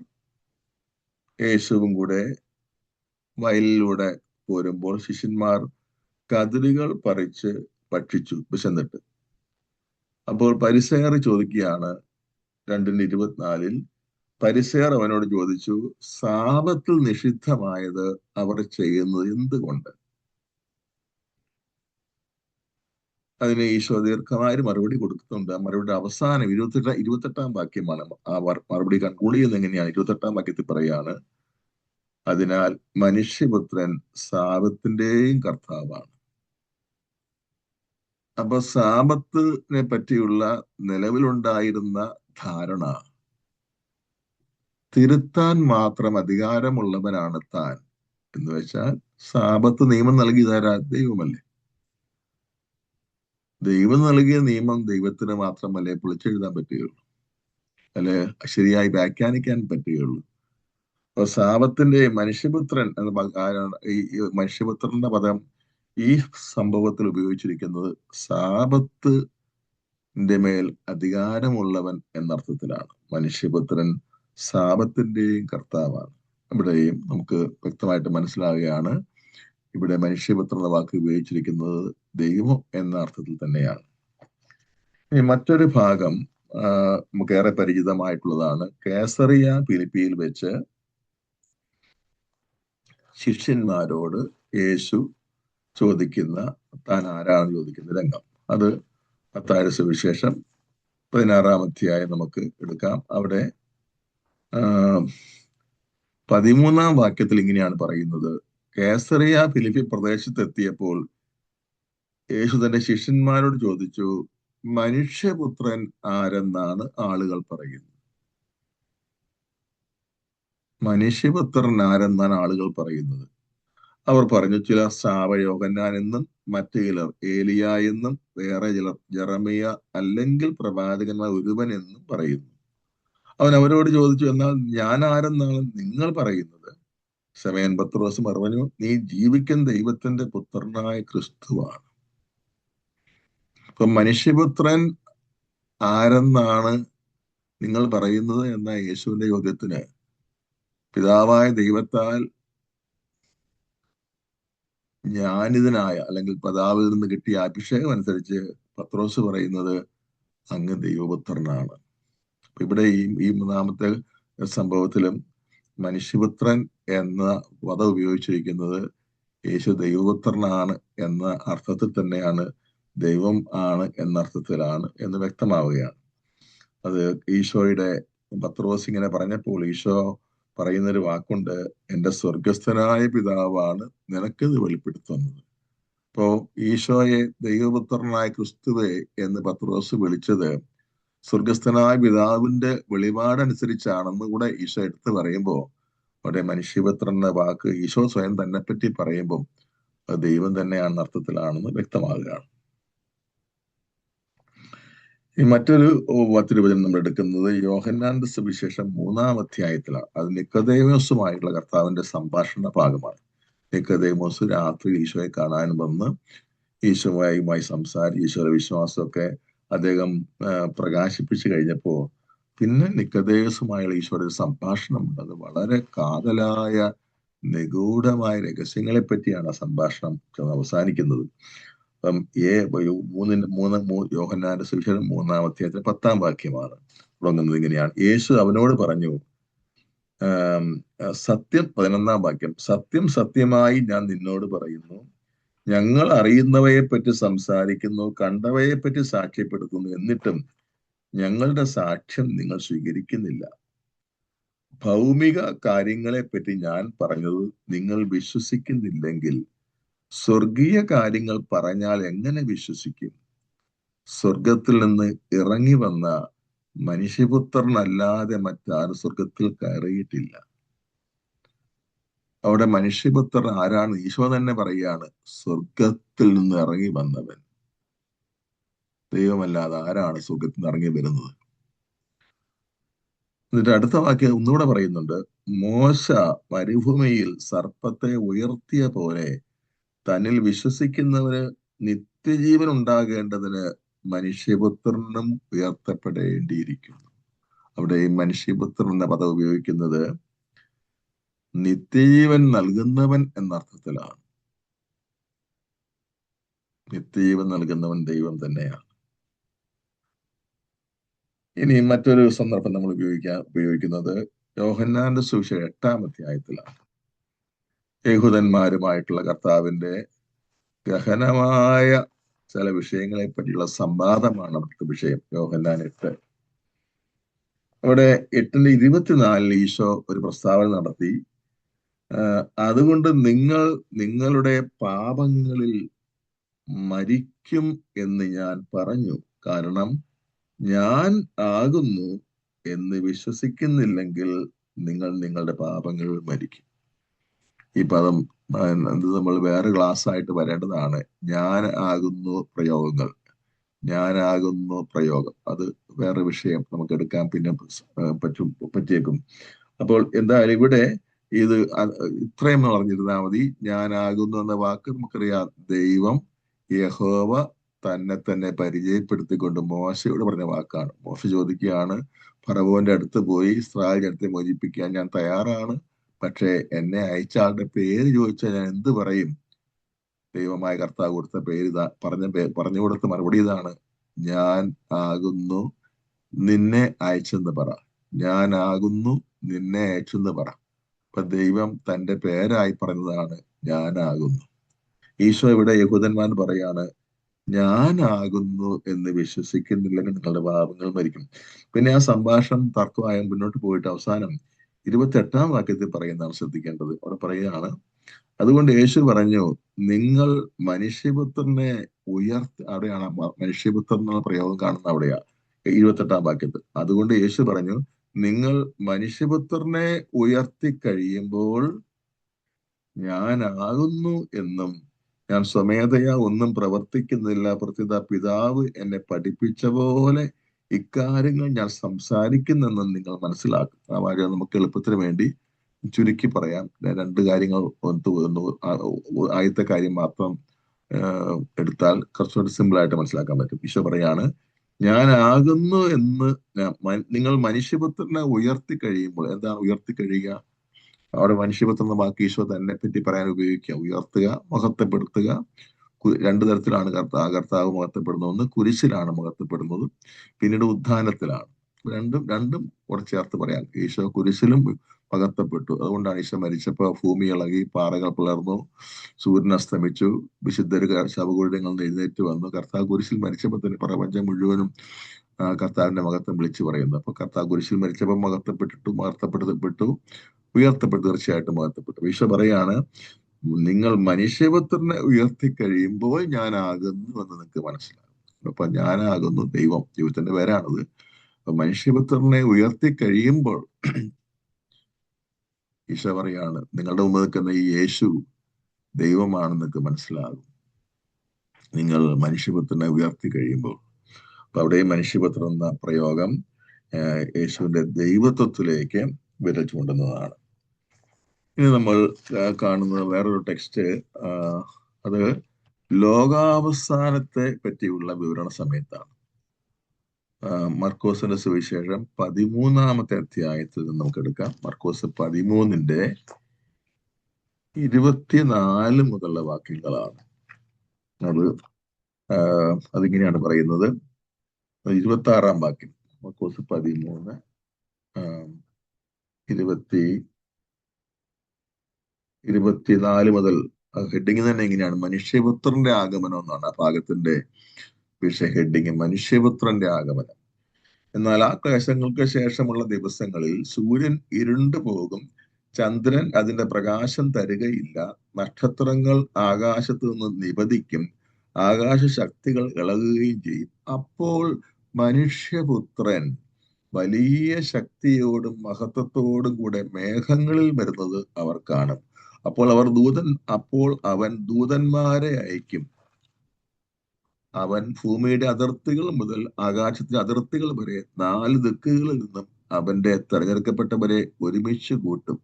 യേശുവും കൂടെ വയലിലൂടെ പോരുമ്പോൾ ശിഷ്യന്മാർ കതിരുകൾ പറിച്ച് ഭക്ഷിച്ചു വിശന്നിട്ട്. അപ്പോൾ പരിസേയർ ചോദിക്കുകയാണ്, 2:24 പരിസേയർ അവനോട് ചോദിച്ചു, സാപത്തിൽ നിഷിദ്ധമായത് അവർ ചെയ്യുന്നത് എന്തുകൊണ്ട്? അതിന് ഈശോ ദീർഘമായ മറുപടി കൊടുക്കുന്നുണ്ട്. മറുപടി അവസാനം 28-ാം വാക്യമാണ് ആ മറുപടി കൺക്ലൂഡ് ചെയ്യുന്നത്. എങ്ങനെയാണ്? 28-ാം വാക്യത്തിൽ പറയാണ്, അതിനാൽ മനുഷ്യപുത്രൻ സാപത്തിന്റെയും കർത്താവാണ്. അപ്പൊ സാപത്തിനെ പറ്റിയുള്ള നിലവിലുണ്ടായിരുന്ന ധാരണ, തിരുത്താൻ മാത്രം അധികാരമുള്ളവനാണ് താൻ എന്ന് വെച്ചാൽ, സാപത്ത് നിയമം നൽകിയതാരാ? ദൈവമല്ലേ. ദൈവം നൽകിയ നിയമം ദൈവത്തിന് മാത്രമല്ലേ പൊളിച്ചെഴുതാൻ പറ്റുകയുള്ളൂ, അല്ലെ ശരിയായി വ്യാഖ്യാനിക്കാൻ പറ്റുകയുള്ളൂ. അപ്പൊ സാപത്തിന്റെ മനുഷ്യപുത്രൻ ഈ മനുഷ്യപുത്രന്റെ പദം ഈ സംഭവത്തിൽ ഉപയോഗിച്ചിരിക്കുന്നത് സാപത്തിന്റെ മേൽ അധികാരമുള്ളവൻ എന്നർത്ഥത്തിലാണ്. മനുഷ്യപുത്രൻ സാപത്തിന്റെയും കർത്താവാണ്. ഇവിടെയും നമുക്ക് വ്യക്തമായിട്ട് മനസ്സിലാവുകയാണ്, ഇവിടെ മനുഷ്യപുത്രൻ എന്ന വാക്ക് ഉപയോഗിച്ചിരിക്കുന്നത് ദൈവം എന്ന അർത്ഥത്തിൽ തന്നെയാണ്. ഇനി മറ്റൊരു ഭാഗം നമുക്കേറെ പരിചിതമായിട്ടുള്ളതാണ്. കേസറിയ ഫിലിപ്പിയിൽ വെച്ച് ശിഷ്യന്മാരോട് യേശു ചോദിക്കുന്ന, താൻ ആരാണെന്ന് ചോദിക്കുന്ന രംഗം. അത് മത്തായിയുടെ സുവിശേഷം 16-ാം അധ്യായം നമുക്ക് എടുക്കാം. അവിടെ 13-ാം വാക്യത്തിൽ ഇങ്ങനെയാണ് പറയുന്നത്, കേസറിയ ഫിലിപ്പി പ്രദേശത്തെത്തിയപ്പോൾ യേശു തന്റെ ശിഷ്യന്മാരോട് ചോദിച്ചു, മനുഷ്യപുത്രൻ ആരെന്നാണ് ആളുകൾ പറയുന്നത്? മനുഷ്യപുത്രൻ ആരെന്നാണ് ആളുകൾ പറയുന്നത്? അവർ പറഞ്ഞു, ചിലർ യോഹന്നാൻ എന്നും മറ്റു ചിലർ ഏലിയ എന്നും വേറെ ചിലർ ജെറമിയ അല്ലെങ്കിൽ പ്രവാചകന്മാർ ഒരുവൻ എന്നും പറയുന്നു. അവൻ അവരോട് ചോദിച്ചു, എന്നാൽ ഞാൻ ആരെന്നാണ് നിങ്ങൾ പറയുന്നത്? ശമയൻ പത്രോസ് പറഞ്ഞു, നീ ജീവിക്കുന്ന ദൈവത്തിന്റെ പുത്രനായ ക്രിസ്തുവാണ്. ഇപ്പൊ മനുഷ്യപുത്രൻ ആരെന്നാണ് നിങ്ങൾ പറയുന്നത് എന്ന യേശുവിന്റെ ചോദ്യത്തിന് പിതാവായ ദൈവത്താൽ ജ്ഞാനിതനായ അല്ലെങ്കിൽ പിതാവിൽ നിന്ന് കിട്ടിയ അഭിഷേകം അനുസരിച്ച് പത്രോസ് പറയുന്നത് അങ്ങ് ദൈവപുത്രനാണ്. ഇവിടെ ഈ മൂന്നാമത്തെ സംഭവത്തിലും മനുഷ്യപുത്രൻ എന്ന പദം ഉപയോഗിച്ചിരിക്കുന്നത് യേശു ദൈവപുത്രനാണ് എന്ന അർത്ഥത്തിൽ തന്നെയാണ്, ദൈവം ആണ് എന്ന അർത്ഥത്തിലാണ് എന്ന് വ്യക്തമാവുകയാണ്. അത് ഈശോയുടെ പത്രോസ് ഇങ്ങനെ പറഞ്ഞപ്പോൾ ഈശോ പറയുന്നൊരു വാക്കുണ്ട്, എൻ്റെ സ്വർഗസ്ഥനായ പിതാവാണ് നിനക്കിത് വെളിപ്പെടുത്തുന്നത്. അപ്പോ ഈശോയെ ദൈവപുത്രനായ ക്രിസ്തുവെ എന്ന് പത്രോസ് വിളിച്ചത് സ്വർഗസ്ഥനായ പിതാവിന്റെ വെളിപാടനുസരിച്ചാണെന്ന് കൂടെ ഈശോ എടുത്ത് പറയുമ്പോൾ, അവിടെ മനുഷ്യപുത്രൻ എന്ന വാക്ക് ഈശോ സ്വയം തന്നെ പറ്റി പറയുമ്പോൾ അത് ദൈവം തന്നെയാണെന്ന അർത്ഥത്തിലാണെന്ന് വ്യക്തമാകുകയാണ്. ഈ മറ്റൊരു തിരുവചനം നമ്മൾ എടുക്കുന്നത് യോഹന്നാന്റെ സുവിശേഷം 3-ാം അധ്യായത്തിലാണ്. അത് നിക്കോദേമോസുമായിട്ടുള്ള കർത്താവിന്റെ സംഭാഷണ ഭാഗമാണ്. നിക്കോദേമോസ് രാത്രി ഈശോയെ കാണാൻ വന്ന് ഈശോയുമായി സംസാരിച്ച് ഈശോയുടെ വിശ്വാസമൊക്കെ അദ്ദേഹം പ്രകാശിപ്പിച്ചു കഴിഞ്ഞപ്പോ പിന്നെ നിക്കോദേമോസുമായുള്ള ഈശോയുടെ സംഭാഷണമുണ്ട്. അത് വളരെ കാതലായ നിഗൂഢമായ രഹസ്യങ്ങളെ പറ്റിയാണ് ആ സംഭാഷണം അവസാനിക്കുന്നത്. അപ്പം യോഹന്നാന്റെ സുവിശേഷം 3-ാം അധ്യായത്തിൽ 10-ാം വാക്യമാണ് തുടങ്ങുന്നത്. ഇങ്ങനെയാണ്, യേശു അവനോട് പറഞ്ഞു, സത്യം 11-ാം വാക്യം, സത്യം സത്യമായി ഞാൻ നിന്നോട് പറയുന്നു, ഞങ്ങൾ അറിയുന്നവയെ പറ്റി സംസാരിക്കുന്നു, കണ്ടവയെ പറ്റി സാക്ഷ്യപ്പെടുത്തുന്നു, എന്നിട്ടും ഞങ്ങളുടെ സാക്ഷ്യം നിങ്ങൾ സ്വീകരിക്കുന്നില്ല. ഭൗമിക കാര്യങ്ങളെ പറ്റി ഞാൻ പറഞ്ഞത് നിങ്ങൾ വിശ്വസിക്കുന്നില്ലെങ്കിൽ സ്വർഗീയ കാര്യങ്ങൾ പറഞ്ഞാൽ എങ്ങനെ വിശ്വസിക്കും? സ്വർഗത്തിൽ നിന്ന് ഇറങ്ങി വന്ന മനുഷ്യപുത്രനല്ലാതെ മറ്റാരും സ്വർഗത്തിൽ കയറിയിട്ടില്ല. അവിടെ മനുഷ്യപുത്രൻ ആരാണ്? ഈശോ തന്നെ പറയുകയാണ്, സ്വർഗത്തിൽ നിന്ന് ഇറങ്ങി വന്നവൻ. ദൈവമല്ലാതെ ആരാണ് സ്വർഗത്തിൽ നിന്ന് ഇറങ്ങി വരുന്നത്? എന്നിട്ട് അടുത്ത വാക്യം ഒന്നുകൂടെ പറയുന്നുണ്ട്, മോശ മരുഭൂമിയിൽ സർപ്പത്തെ ഉയർത്തിയ പോലെ തന്നിൽ വിശ്വസിക്കുന്നവന് നിത്യജീവൻ ഉണ്ടാകേണ്ടതിന് മനുഷ്യപുത്രനും ഉയർത്തപ്പെടേണ്ടിയിരിക്കുന്നു. അവിടെ ഈ മനുഷ്യപുത്രൻ എന്ന പദം ഉപയോഗിക്കുന്നത് നിത്യജീവൻ നൽകുന്നവൻ എന്നർത്ഥത്തിലാണ്. നിത്യജീവൻ നൽകുന്നവൻ ദൈവം തന്നെയാണ്. ഇനി മറ്റൊരു സന്ദർഭം നമ്മൾ ഉപയോഗിക്കുന്നത് യോഹന്നാന്റെ സുവിശേഷം 8-ാം അധ്യായത്തിലാണ്. യഹൂദന്മാരുമായിട്ടുള്ള കർത്താവിന്റെ ഗഹനമായ ചില വിഷയങ്ങളെ പറ്റിയുള്ള സംവാദമാണ് അവിടുത്തെ വിഷയം. യോഹന്നാൻ 8. അവിടെ 8:24 ഈശോ ഒരു പ്രസ്താവന നടത്തി. അതുകൊണ്ട് നിങ്ങൾ നിങ്ങളുടെ പാപങ്ങളിൽ മരിക്കും എന്ന് ഞാൻ പറഞ്ഞു, കാരണം ഞാൻ ആകുന്നു എന്ന് വിശ്വസിക്കുന്നില്ലെങ്കിൽ നിങ്ങൾ നിങ്ങളുടെ പാപങ്ങളിൽ മരിക്കും. ഈ പദം നമ്മൾ വേറെ ക്ലാസ് ആയിട്ട് വരേണ്ടതാണ്. ഞാൻ ആകുന്നു പ്രയോഗങ്ങൾ, ഞാനാകുന്നു പ്രയോഗം, അത് വേറെ വിഷയം നമുക്ക് എടുക്കാൻ പിന്നെ പറ്റിയേക്കും. അപ്പോൾ എന്തായാലും ഇവിടെ ഇത് ഇത്രയും പറഞ്ഞിരുന്നാൽ മതി. ഞാനാകുന്നു എന്ന വാക്ക് നമുക്കറിയാം, ദൈവം യഹോവ തന്നെ പരിചയപ്പെടുത്തിക്കൊണ്ട് മോശയോട് പറഞ്ഞ വാക്കാണ്. മോശ ചോദിക്കുകയാണ്, ഫറവോന്റെ അടുത്ത് പോയി ഇസ്രായേൽ ജനത്തെ മോചിപ്പിക്കാൻ ഞാൻ തയ്യാറാണ്, പക്ഷെ എന്നെ അയച്ച ആളുടെ പേര് ചോദിച്ചാൽ ഞാൻ എന്ത് പറയും? ദൈവമായ കർത്താവ് കൊടുത്ത പേര് പറഞ്ഞു കൊടുത്ത മറുപടി ഇതാണ്, ഞാൻ ആകുന്നു നിന്നെ അയച്ചെന്ന് പറ. ഞാൻ ആകുന്നു നിന്നെ അയച്ചെന്ന് പറ. അപ്പൊ ദൈവം തന്റെ പേരായി പറഞ്ഞതാണ് ഞാനാകുന്നു. ഈശോ ഇവിടെ യഹൂദന്മാർ പറയാണ്, ഞാനാകുന്നു എന്ന് വിശ്വസിക്കുന്നില്ലെങ്കിൽ നിങ്ങളുടെ പാപങ്ങൾ മരിക്കും. പിന്നെ ആ സംഭാഷണം തർക്കമായ മുന്നോട്ട് പോയിട്ട് അവസാനം 28-ാം വാക്യത്തിൽ പറയുന്നതാണ് ശ്രദ്ധിക്കേണ്ടത്. അവിടെ പറയുകയാണ്, അതുകൊണ്ട് യേശു പറഞ്ഞു, നിങ്ങൾ മനുഷ്യപുത്രനെ അവിടെയാണ് മനുഷ്യപുത്രൻ എന്നുള്ള പ്രയോഗം കാണുന്ന അവിടെയാ 28-ാം വാക്യത്തിൽ. അതുകൊണ്ട് യേശു പറഞ്ഞു, നിങ്ങൾ മനുഷ്യപുത്രനെ ഉയർത്തി കഴിയുമ്പോൾ ഞാനാകുന്നു എന്നും ഞാൻ സ്വമേധയാ ഒന്നും പ്രവർത്തിക്കുന്നില്ല, പ്രത്യുത പിതാവ് എന്നെ പഠിപ്പിച്ച പോലെ ഇക്കാര്യങ്ങൾ ഞാൻ സംസാരിക്കുന്നെന്നും നിങ്ങൾ മനസ്സിലാക്കും. ആ കാര്യം നമുക്ക് എളുപ്പത്തിന് വേണ്ടി ചുരുക്കി പറയാം. 2 കാര്യങ്ങൾ ആദ്യത്തെ കാര്യം മാത്രം എടുത്താൽ കുറച്ചുകൂടി സിമ്പിൾ ആയിട്ട് മനസ്സിലാക്കാൻ പറ്റും. ഈശോ പറയാണ്, ഞാനാകുന്നു എന്ന് നിങ്ങൾ മനുഷ്യപുത്രനെ ഉയർത്തി കഴിയുമ്പോൾ. എന്താണ് ഉയർത്തി കഴിയുക? അവിടെ മനുഷ്യപുത്രൻ എന്ന വാക്ക് ഈശോ തന്നെ പറ്റി പറയാൻ ഉപയോഗിക്കുക. ഉയർത്തുക, മഹത്വപ്പെടുത്തുക, രണ്ടു തരത്തിലാണ് കർത്താവ് മഹത്വപ്പെടുന്നത്. ഒന്ന് കുരിശിലാണ് മഹത്വപ്പെടുന്നത്, പിന്നീട് ഉത്ഥാനത്തിലാണ്. രണ്ടും രണ്ടും കുറച്ച് ചേർത്ത് പറയാം. ഈശോ കുരിശിലും മഹത്വപ്പെട്ടു. അതുകൊണ്ടാണ് ഈശോ മരിച്ചപ്പോൾ ഭൂമി ഇളകി, പാറകൾ പിളർന്നു, സൂര്യൻ അസ്തമിച്ചു, വിശുദ്ധര് ശവകുടീരങ്ങളിൽ നിന്ന് എഴുന്നേറ്റ് വന്നു. കർത്താവ് കുരിശിൽ മരിച്ചപ്പോൾ തന്നെ പ്രപഞ്ചം മുഴുവനും കർത്താവിന്റെ മഹത്വം വിളിച്ചു പറയുന്നു. അപ്പൊ കർത്താവ് കുരിശിൽ മരിച്ചപ്പോൾ മഹത്വപ്പെട്ടു, ഉയർത്തപ്പെട്ടു, തീർച്ചയായിട്ടും മഹത്വപ്പെട്ടു. ഈശോ പറയാണ്, നിങ്ങൾ മനുഷ്യപുത്രനെ ഉയർത്തി കഴിയുമ്പോൾ ഞാനാകുന്നു എന്ന് നിങ്ങൾക്ക് മനസ്സിലാകും. അപ്പൊ ഞാനാകുന്നു ദൈവത്തിന്റെ പേരാണത്. അപ്പൊ മനുഷ്യപുത്രനെ ഉയർത്തി കഴിയുമ്പോൾ ഈശോ പറയാണ്, നിങ്ങളുടെ മുമ്പ് നിൽക്കുന്ന ഈ യേശു ദൈവമാണെന്ന് നിങ്ങൾക്ക് മനസ്സിലാകും, നിങ്ങൾ മനുഷ്യപുത്രനെ ഉയർത്തി കഴിയുമ്പോൾ. അപ്പൊ അവിടെ മനുഷ്യപുത്രൻ എന്ന പ്രയോഗം യേശുവിന്റെ ദൈവത്വത്തിലേക്ക് വിരൽ ചൂണ്ടുന്നതാണ്. ഇനി നമ്മൾ കാണുന്നത് വേറൊരു ടെക്സ്റ്റ്, അത് ലോകാവസാനത്തെ പറ്റിയുള്ള വിവരണ സമയത്താണ്. മർക്കോസിന്റെ സുവിശേഷം 13-ാമത്തെ അധ്യായത്തിൽ നിന്ന് നമുക്ക് എടുക്കാം. മർക്കോസ് 13-ന്റെ 24 മുതലുള്ള വാക്യങ്ങളാണ്. അതിങ്ങനെയാണ് പറയുന്നത്. 26-ാം വാക്യം, മർക്കോസ് 13:24 മുതൽ. ഹെഡിങ് തന്നെ ഇങ്ങനെയാണ്, മനുഷ്യപുത്രന്റെ ആഗമനം എന്നാണ് ആ ഭാഗത്തിന്റെ ഹെഡിങ്, മനുഷ്യപുത്രന്റെ ആഗമനം. എന്നാൽ ആ ക്ലേശങ്ങൾക്ക് ശേഷമുള്ള ദിവസങ്ങളിൽ സൂര്യൻ ഇരുണ്ടു പോകും, ചന്ദ്രൻ അതിന്റെ പ്രകാശം തരികയില്ല, നക്ഷത്രങ്ങൾ ആകാശത്ത് നിന്ന് നിപതിക്കും, ആകാശ ശക്തികൾ ഇളകുകയും ചെയ്യും. അപ്പോൾ മനുഷ്യപുത്രൻ വലിയ ശക്തിയോടും മഹത്വത്തോടും കൂടെ മേഘങ്ങളിൽ വരുന്നത് അവർ കാണും. അപ്പോൾ അവൻ ദൂതന്മാരെ അയക്കും. അവൻ ഭൂമിയുടെ അതിർത്തികൾ മുതൽ ആകാശത്തിന്റെ അതിർത്തികൾ വരെ 4 ദിക്കുകളിൽ നിന്നും അവന്റെ തെരഞ്ഞെടുക്കപ്പെട്ടവരെ ഒരുമിച്ച് കൂട്ടും.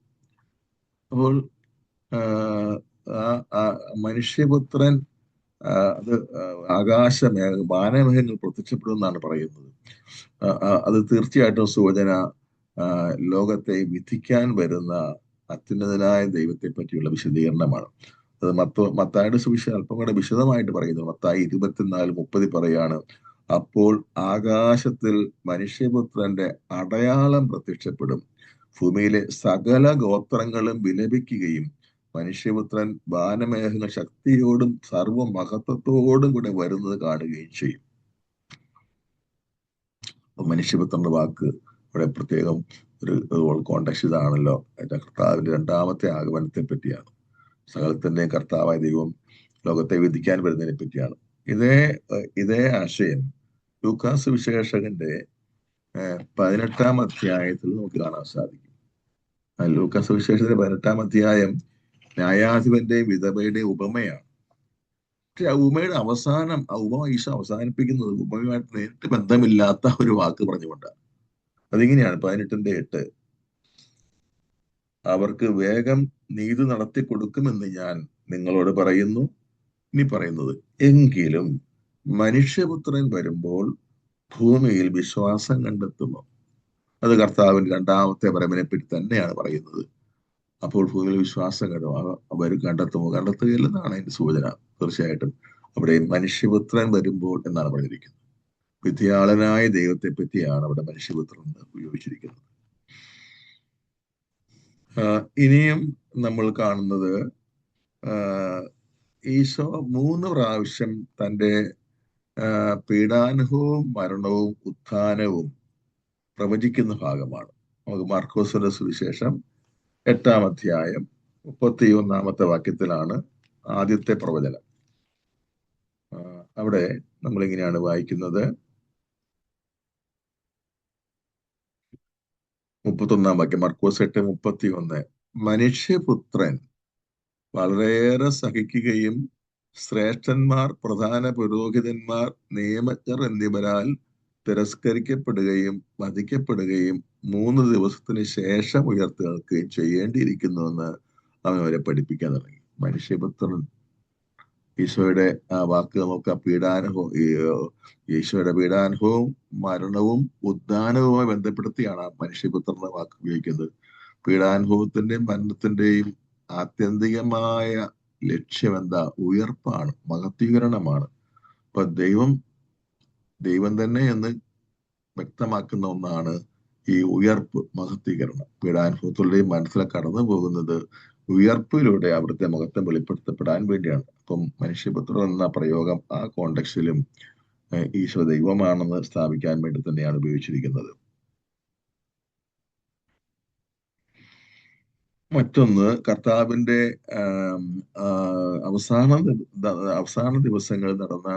അപ്പോൾ മനുഷ്യപുത്രൻ അത് വാനമേഘങ്ങൾ പ്രത്യക്ഷപ്പെടുമെന്നാണ് പറയുന്നത്. അത് തീർച്ചയായിട്ടും സൂചന ലോകത്തെ വിധിക്കാൻ വരുന്ന അത്യുന്നതനായ ദൈവത്തെ പറ്റിയുള്ള വിശദീകരണമാണ്. അത് മത്തായിയുടെ സുവിശേഷം അല്പം കൂടെ വിശദമായിട്ട് പറയുന്നു. മത്തായി 24:30 പറയാണ്, അപ്പോൾ ആകാശത്തിൽ മനുഷ്യപുത്രന്റെ അടയാളം പ്രത്യക്ഷപ്പെടും, ഭൂമിയിലെ സകല ഗോത്രങ്ങളും വിലപിക്കുകയും മനുഷ്യപുത്രൻ വാനമേഘങ്ങൾ ശക്തിയോടും സർവമഹത്വത്തോടും കൂടെ വരുന്നത് കാണുകയും ചെയ്യും. മനുഷ്യപുത്രന്റെ വാക്ക് ഇവിടെ പ്രത്യേകം ഒരു കോണ്ടെക്സ്റ്റ് ഇതാണല്ലോ. കർത്താവിന്റെ 2-ാമത്തെ ആഗമനത്തെ പറ്റിയാണ്. സകലത്തിന്റെയും കർത്താവായ ദൈവം ലോകത്തെ വിധിക്കാൻ വരുന്നതിനെ പറ്റിയാണ്. ഇതേ ആശയം ലൂക്കാസ് സുവിശേഷകന്റെ 18-ാം അധ്യായത്തിൽ നമുക്ക് കാണാൻ സാധിക്കും. ലൂക്കാസ് സുവിശേഷത്തിന്റെ 18-ാം അധ്യായം ന്യായാധിപന്റെയും വിധവയുടെയും ഉപമയാണ്. പക്ഷെ ആ ഉപമയുടെ ഉപമ ഈശോ അവസാനിപ്പിക്കുന്നത് ഉപമയുമായിട്ട് നേരിട്ട് ബന്ധമില്ലാത്ത ഒരു വാക്ക് പറഞ്ഞുകൊണ്ടാണ്. അതിങ്ങനെയാണ്, 18-ന്റെ 8, അവർക്ക് വേഗം നീതി നടത്തി കൊടുക്കുമെന്ന് ഞാൻ നിങ്ങളോട് പറയുന്നു. ഇനി പറയുന്നത്, എങ്കിലും മനുഷ്യപുത്രൻ വരുമ്പോൾ ഭൂമിയിൽ വിശ്വാസം കണ്ടെത്തുമോ? അത് കർത്താവിന്റെ 2-ാമത്തെ വരവിനെ പറ്റി തന്നെയാണ് പറയുന്നത്. അപ്പോൾ ഭൂമിയിൽ വിശ്വാസം അവർ കണ്ടെത്തുകയില്ലെന്നാണ് അതിന്റെ സൂചന. തീർച്ചയായിട്ടും അവിടെ മനുഷ്യപുത്രൻ വരുമ്പോൾ എന്നാണ് പറഞ്ഞിരിക്കുന്നത്. വിധിയാളനായ ദൈവത്തെ പറ്റിയാണ് അവിടെ മനുഷ്യപുത്രൻ ഉപയോഗിച്ചിരിക്കുന്നത്. ഇനിയും നമ്മൾ കാണുന്നത് ഈശോ 3 പ്രാവശ്യം തൻ്റെ പീഡാനുഭവവും മരണവും ഉത്ഥാനവും പ്രവചിക്കുന്ന ഭാഗമാണ്. നമുക്ക് മാർക്കോസിന്റെ സുവിശേഷം 8-ാം അധ്യായം 31-ാമത്തെ വാക്യത്തിലാണ് ആദ്യത്തെ പ്രവചനം. അവിടെ നമ്മളിങ്ങനെയാണ് വായിക്കുന്നത്. 31-ാം വാക്യം, മർക്കോസ് 8:31. മനുഷ്യപുത്രൻ വളരെയേറെ സഹിക്കുകയും ശ്രേഷ്ഠന്മാർ, പ്രധാന പുരോഹിതന്മാർ, നിയമജ്ഞർ എന്നിവരാൽ തിരസ്കരിക്കപ്പെടുകയും വധിക്കപ്പെടുകയും 3 ദിവസത്തിന് ശേഷം ഉയർത്തെഴുന്നേൽക്കുകയും ചെയ്യേണ്ടിയിരിക്കുന്നുവെന്ന് അവൻ അവരെ പഠിപ്പിക്കാൻ തുടങ്ങി. മനുഷ്യപുത്രൻ, ഈശോയുടെ ആ വാക്ക് നമുക്ക് ഈശോയുടെ പീഡാനുഭവവും മരണവും ഉദ്ധാനവുമായി ബന്ധപ്പെടുത്തിയാണ് ആ മനുഷ്യപുത്രന്റെ വാക്ക് ഉപയോഗിക്കുന്നത്. പീഡാനുഭവത്തിന്റെയും മരണത്തിന്റെയും ആത്യന്തികമായ ലക്ഷ്യം എന്താ? ഉയർപ്പാണ്, മഹത്വീകരണമാണ്. അപ്പൊ ദൈവം തന്നെ എന്ന് വ്യക്തമാക്കുന്ന ഒന്നാണ് ഈ ഉയർപ്പ്, മഹത്വീകരണം. പീഡാനുഭവത്തിലൂടെയും മനസ്സിൽ കടന്നു പോകുന്നത് ഉയർപ്പിലൂടെ അവിടുത്തെ മഹത്വം വെളിപ്പെടുത്തപ്പെടാൻ വേണ്ടിയാണ്. അപ്പം മനുഷ്യപുത്രൻ എന്ന പ്രയോഗം ആ കോണ്ടെക്സ്റ്റിലും ഈശോ ദൈവമാണെന്ന് സ്ഥാപിക്കാൻ വേണ്ടി തന്നെയാണ് ഉപയോഗിച്ചിരിക്കുന്നത്. മറ്റൊന്ന്, കർത്താവിന്റെ അവസാന ദിവസങ്ങളിൽ നടന്ന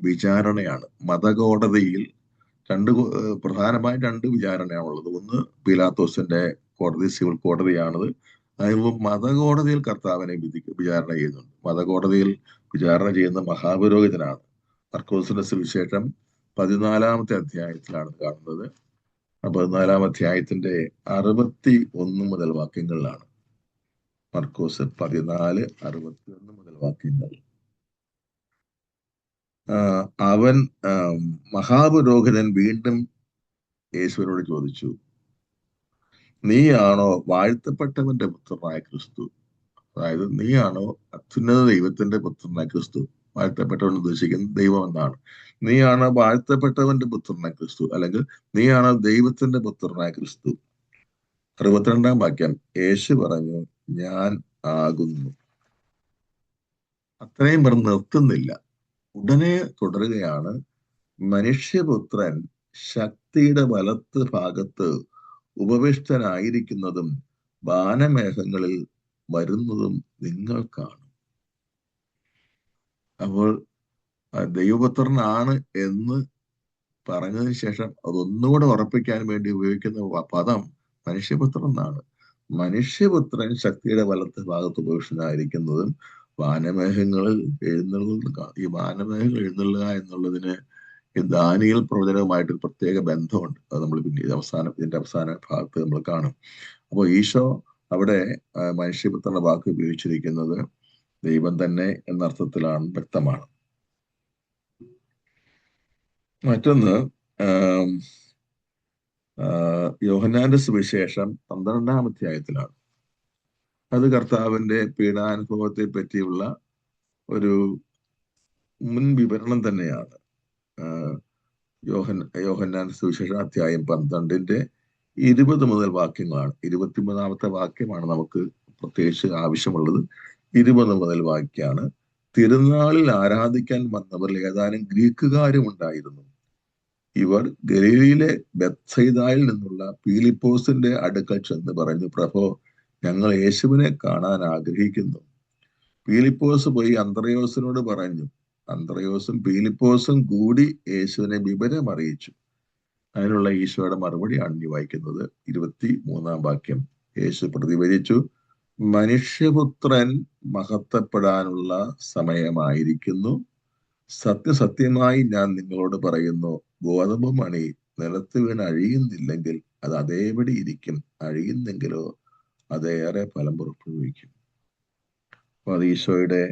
വിചാരണയാണ്. മതകോടതിയിൽ പ്രധാനമായും രണ്ട് വിചാരണയാണുള്ളത്. ഒന്ന് പീലാത്തോസിന്റെ കോടതി, സിവിൽ കോടതിയാണത്. അതിന് മതകോടതിയിൽ കർത്താവിനെ വിചാരണ ചെയ്യുന്നുണ്ട്. മതകോടതിയിൽ വിചാരണ ചെയ്യുന്ന മഹാപുരോഹിതനാണ്. മർക്കോസിന്റെ സുവിശേഷം 14 അധ്യായത്തിലാണ് കാണുന്നത്. 14 അധ്യായത്തിന്റെ 61 മുതൽ വാക്യങ്ങളിലാണ്. മർക്കോസ് 14:61 മുതൽ വാക്യങ്ങൾ. അവൻ മഹാപുരോഹിതൻ വീണ്ടും യേശുവിനോട് ചോദിച്ചു, നീയാണോ വാഴ്ത്തപ്പെട്ടവന്റെ പുത്രനായ ക്രിസ്തു? അതായത്, നീയാണോ അത്യുന്നത ദൈവത്തിന്റെ പുത്രനായ ക്രിസ്തു? വാഴ്ത്തപ്പെട്ടവൻ ഉദ്ദേശിക്കുന്നത് ദൈവം എന്നാണ്. നീയാണോ വാഴ്ത്തപ്പെട്ടവന്റെ പുത്രനായ ക്രിസ്തു, അല്ലെങ്കിൽ നീയാണോ ദൈവത്തിന്റെ പുത്രനായ ക്രിസ്തു? 62 വാക്യം, യേശു പറഞ്ഞു, ഞാൻ ആകുന്നു. അത്രയും പറഞ്ഞ് നിർത്തുന്നില്ല, ഉടനെ തുടരുകയാണ്, മനുഷ്യപുത്രൻ ശക്തിയുടെ വലത്ത് ഭാഗത്ത് ഉപവിഷ്ടനായിരിക്കുന്നതും വാനമേഘങ്ങളിൽ വരുന്നതും നിങ്ങൾ കാണും. അപ്പോൾ ദൈവപുത്രനാണ് എന്ന് പറഞ്ഞതിന് ശേഷം അതൊന്നുകൂടെ ഉറപ്പിക്കാൻ വേണ്ടി ഉപയോഗിക്കുന്ന പദം മനുഷ്യപുത്രൻ എന്നാണ്. മനുഷ്യപുത്രൻ ശക്തിയുടെ വലത്ത് ഭാഗത്ത് ഉപവിഷ്ടനായിരിക്കുന്നതും വാനമേഘങ്ങളിൽ എഴുന്നള്ളുക. ഈ വാനമേഘങ്ങൾ എഴുന്നള്ളുക എന്നുള്ളതിന് ഈ ദാനിയേൽ പ്രവചനവുമായിട്ട് പ്രത്യേക ബന്ധമുണ്ട്. അത് നമ്മൾ ഇതിന്റെ അവസാന ഭാഗത്ത് നമ്മൾ കാണും. അപ്പോൾ ഈശോ അവിടെ മനുഷ്യപുത്രന്റെ വാക്ക് ഉപയോഗിച്ചിരിക്കുന്നത് ദൈവം തന്നെ എന്നർത്ഥത്തിലാണ്, വ്യക്തമാണ്. മറ്റൊന്ന്, യോഹന്നാന്റെ സുവിശേഷം 12 അധ്യായത്തിലാണ്. അത് കർത്താവിന്റെ പീഡാനുഭവത്തെ പറ്റിയുള്ള ഒരു മുൻ വിവരണം തന്നെയാണ്. യോഹന്നാന്റെ സുവിശേഷം അധ്യായം 12 20 മുതൽ വാക്യങ്ങളാണ്. 23 വാക്യമാണ് നമുക്ക് പ്രത്യേകിച്ച് ആവശ്യമുള്ളത്. 20 മുതൽ വാക്യാണ്. തിരുനാളിൽ ആരാധിക്കാൻ വന്നവരിൽ ഏതാനും ഗ്രീക്കുകാരും ഉണ്ടായിരുന്നു. ഇവർ ഗലീലയിലെ ബെത്സയിദായിൽ നിന്നുള്ള പീലിപ്പോസിന്റെ അടുക്കൽ ചെന്ന് പറഞ്ഞു, പ്രഭോ, ഞങ്ങൾ യേശുവിനെ കാണാൻ ആഗ്രഹിക്കുന്നു. പീലിപ്പോസ് പോയി അന്ത്രയോസിനോട് പറഞ്ഞു. അന്ത്രയോസും പീലിപ്പോസും കൂടി യേശുവിനെ വിവരം അറിയിച്ചു. അതിനുള്ള ഈശോയുടെ മറുപടിയാണ് ഈ വായിക്കുന്നത്. 23 വാക്യം, യേശു പ്രതിവചിച്ചു, മനുഷ്യപുത്രൻ മഹത്വപ്പെടാനുള്ള സമയമായിരിക്കുന്നു. സത്യസത്യമായി ഞാൻ നിങ്ങളോട് പറയുന്നു, ഗോതമ്പ് മണി നിലത്ത് വീണ് അഴിയുന്നില്ലെങ്കിൽ അത് അതേപടി ഇരിക്കും, അഴിയുന്നെങ്കിലോ അതേറെ ഫലം പുറപ്പെടുവിക്കും. അപ്പൊ അത് ഈശോയുടെ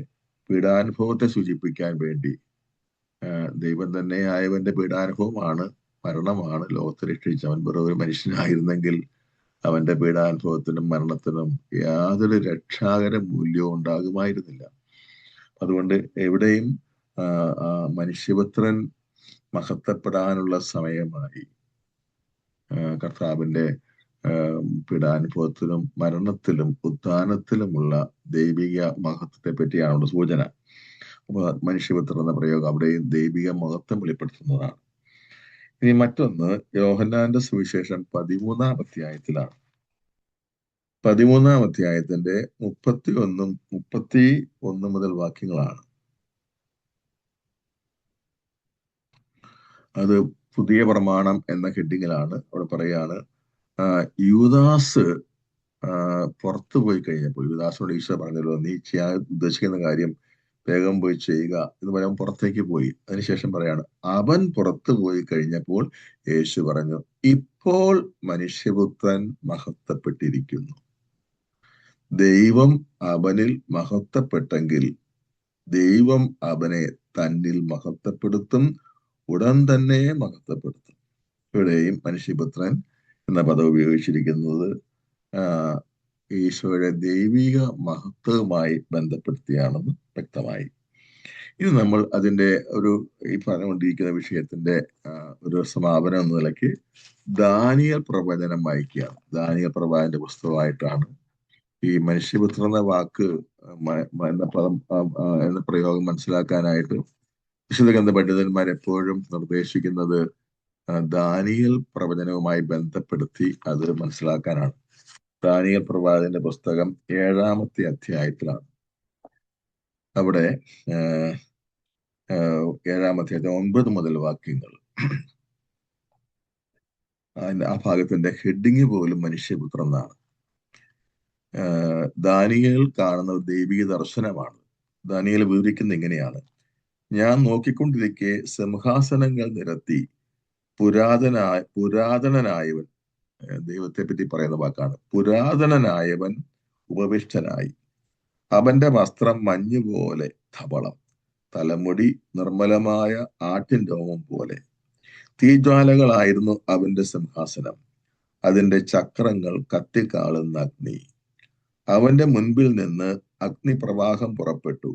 പീഡാനുഭവത്തെ സൂചിപ്പിക്കാൻ വേണ്ടി ദൈവം തന്നെ ആയവന്റെ പീഡാനുഭവമാണ്, മരണമാണ് ലോകത്തെ രക്ഷിച്ചത്. അവൻ വെറും ഒരു മനുഷ്യനായിരുന്നെങ്കിൽ അവന്റെ പീഡാനുഭവത്തിനും മരണത്തിനും യാതൊരു രക്ഷാകര മൂല്യവും ഉണ്ടാകുമായിരുന്നില്ല. അതുകൊണ്ട് എവിടെയും മനുഷ്യപുത്രൻ മഹത്വപ്പെടാനുള്ള സമയമായി. കർത്താവിന്റെ പീഡാനുഭവത്തിലും മരണത്തിലും ഉത്ഥാനത്തിലുമുള്ള ദൈവിക മഹത്വത്തെ പറ്റിയാണ് സൂചന. അപ്പൊ മനുഷ്യപുത്രൻ എന്ന പ്രയോഗം അവിടെയും ദൈവിക മഹത്വം വെളിപ്പെടുത്തുന്നതാണ്. ഇനി മറ്റൊന്ന്, യോഹന്നാന്റെ സുവിശേഷം 13 അധ്യായത്തിലാണ്. 13 അധ്യായത്തിന്റെ 31 മുതൽ വാക്യങ്ങളാണ്. അത് പുതിയ പ്രമാണം എന്ന ഹെഡിങ്ങിലാണ്. അവിടെ പറയാണ്, യൂദാസ് പുറത്തു പോയി കഴിഞ്ഞപ്പോൾ, യൂദാസിനോട് ഈശോ പറഞ്ഞല്ലോ, നീ ചെയ്യാൻ ഉദ്ദേശിക്കുന്ന കാര്യം വേഗം പോയി ചെയ്യുക എന്ന് പറയാൻ പുറത്തേക്ക് പോയി. അതിനുശേഷം പറയാണ്, അവൻ പുറത്തു പോയി കഴിഞ്ഞപ്പോൾ യേശു പറഞ്ഞു, ഇപ്പോൾ മനുഷ്യപുത്രൻ മഹത്വപ്പെട്ടിരിക്കുന്നു. ദൈവം അവനിൽ മഹത്വപ്പെട്ടെങ്കിൽ ദൈവം അവനെ തന്നിൽ മഹത്വപ്പെടുത്തും, ഉടൻ തന്നെ ഈശോയുടെ ദൈവിക മഹത്വവുമായി ബന്ധപ്പെടുത്തിയാണെന്ന് വ്യക്തമായി. ഇത് നമ്മൾ അതിന്റെ ഈ പറഞ്ഞുകൊണ്ടിരിക്കുന്ന വിഷയത്തിന്റെ ഒരു സമാപനം എന്ന നിലയ്ക്ക് ദാനിയേൽ പ്രവചനം വായിക്കുകയാണ്. ദാനിയേൽ പ്രവാചകന്റെ പുസ്തകമായിട്ടാണ് ഈ മനുഷ്യപുത്രൻ എന്ന വാക്ക് എന്ന പദം എന്ന പ്രയോഗം മനസ്സിലാക്കാനായിട്ട് വിശുദ്ധ ഗ്രന്ഥ പണ്ഡിതന്മാർ എപ്പോഴും നിർദ്ദേശിക്കുന്നത് ദാനിയേൽ പ്രവചനവുമായി ബന്ധപ്പെടുത്തി അത് മനസ്സിലാക്കാനാണ്. ദാനിയേൽ പ്രവാചകന്റെ പുസ്തകം 7-ാമത്തെ അധ്യായത്തിലാണ്. അവിടെ 7-ാമത്തെ 9 മുതൽ വാക്യങ്ങൾ, ആ ഭാഗത്തിന്റെ ഹെഡിങ് പോലും മനുഷ്യപുത്രൻ എന്നാണ്. ദാനിയേൽ കാണുന്ന ദൈവിക ദർശനമാണ്. ദാനിയേൽ വിവരിക്കുന്ന ഇങ്ങനെയാണ്: ഞാൻ നോക്കിക്കൊണ്ടിരിക്കെ സിംഹാസനങ്ങൾ നിരത്തി പുരാതനനായവൻ, ദൈവത്തെ പറ്റി പറയുന്ന വാക്കാണ്, പുരാതനനായവൻ ഉപവിഷ്ടനായി. അവന്റെ വസ്ത്രം മഞ്ഞുപോലെ ധവളം, തലമുടി നിർമ്മലമായ ആട്ടിൻ രോമം പോലെ. തീജ്വാലകളായിരുന്നു അവന്റെ സിംഹാസനം, അതിന്റെ ചക്രങ്ങൾ കത്തിക്കാളുന്ന അഗ്നി. അവന്റെ മുൻപിൽ നിന്ന് അഗ്നിപ്രവാഹം പുറപ്പെട്ടു.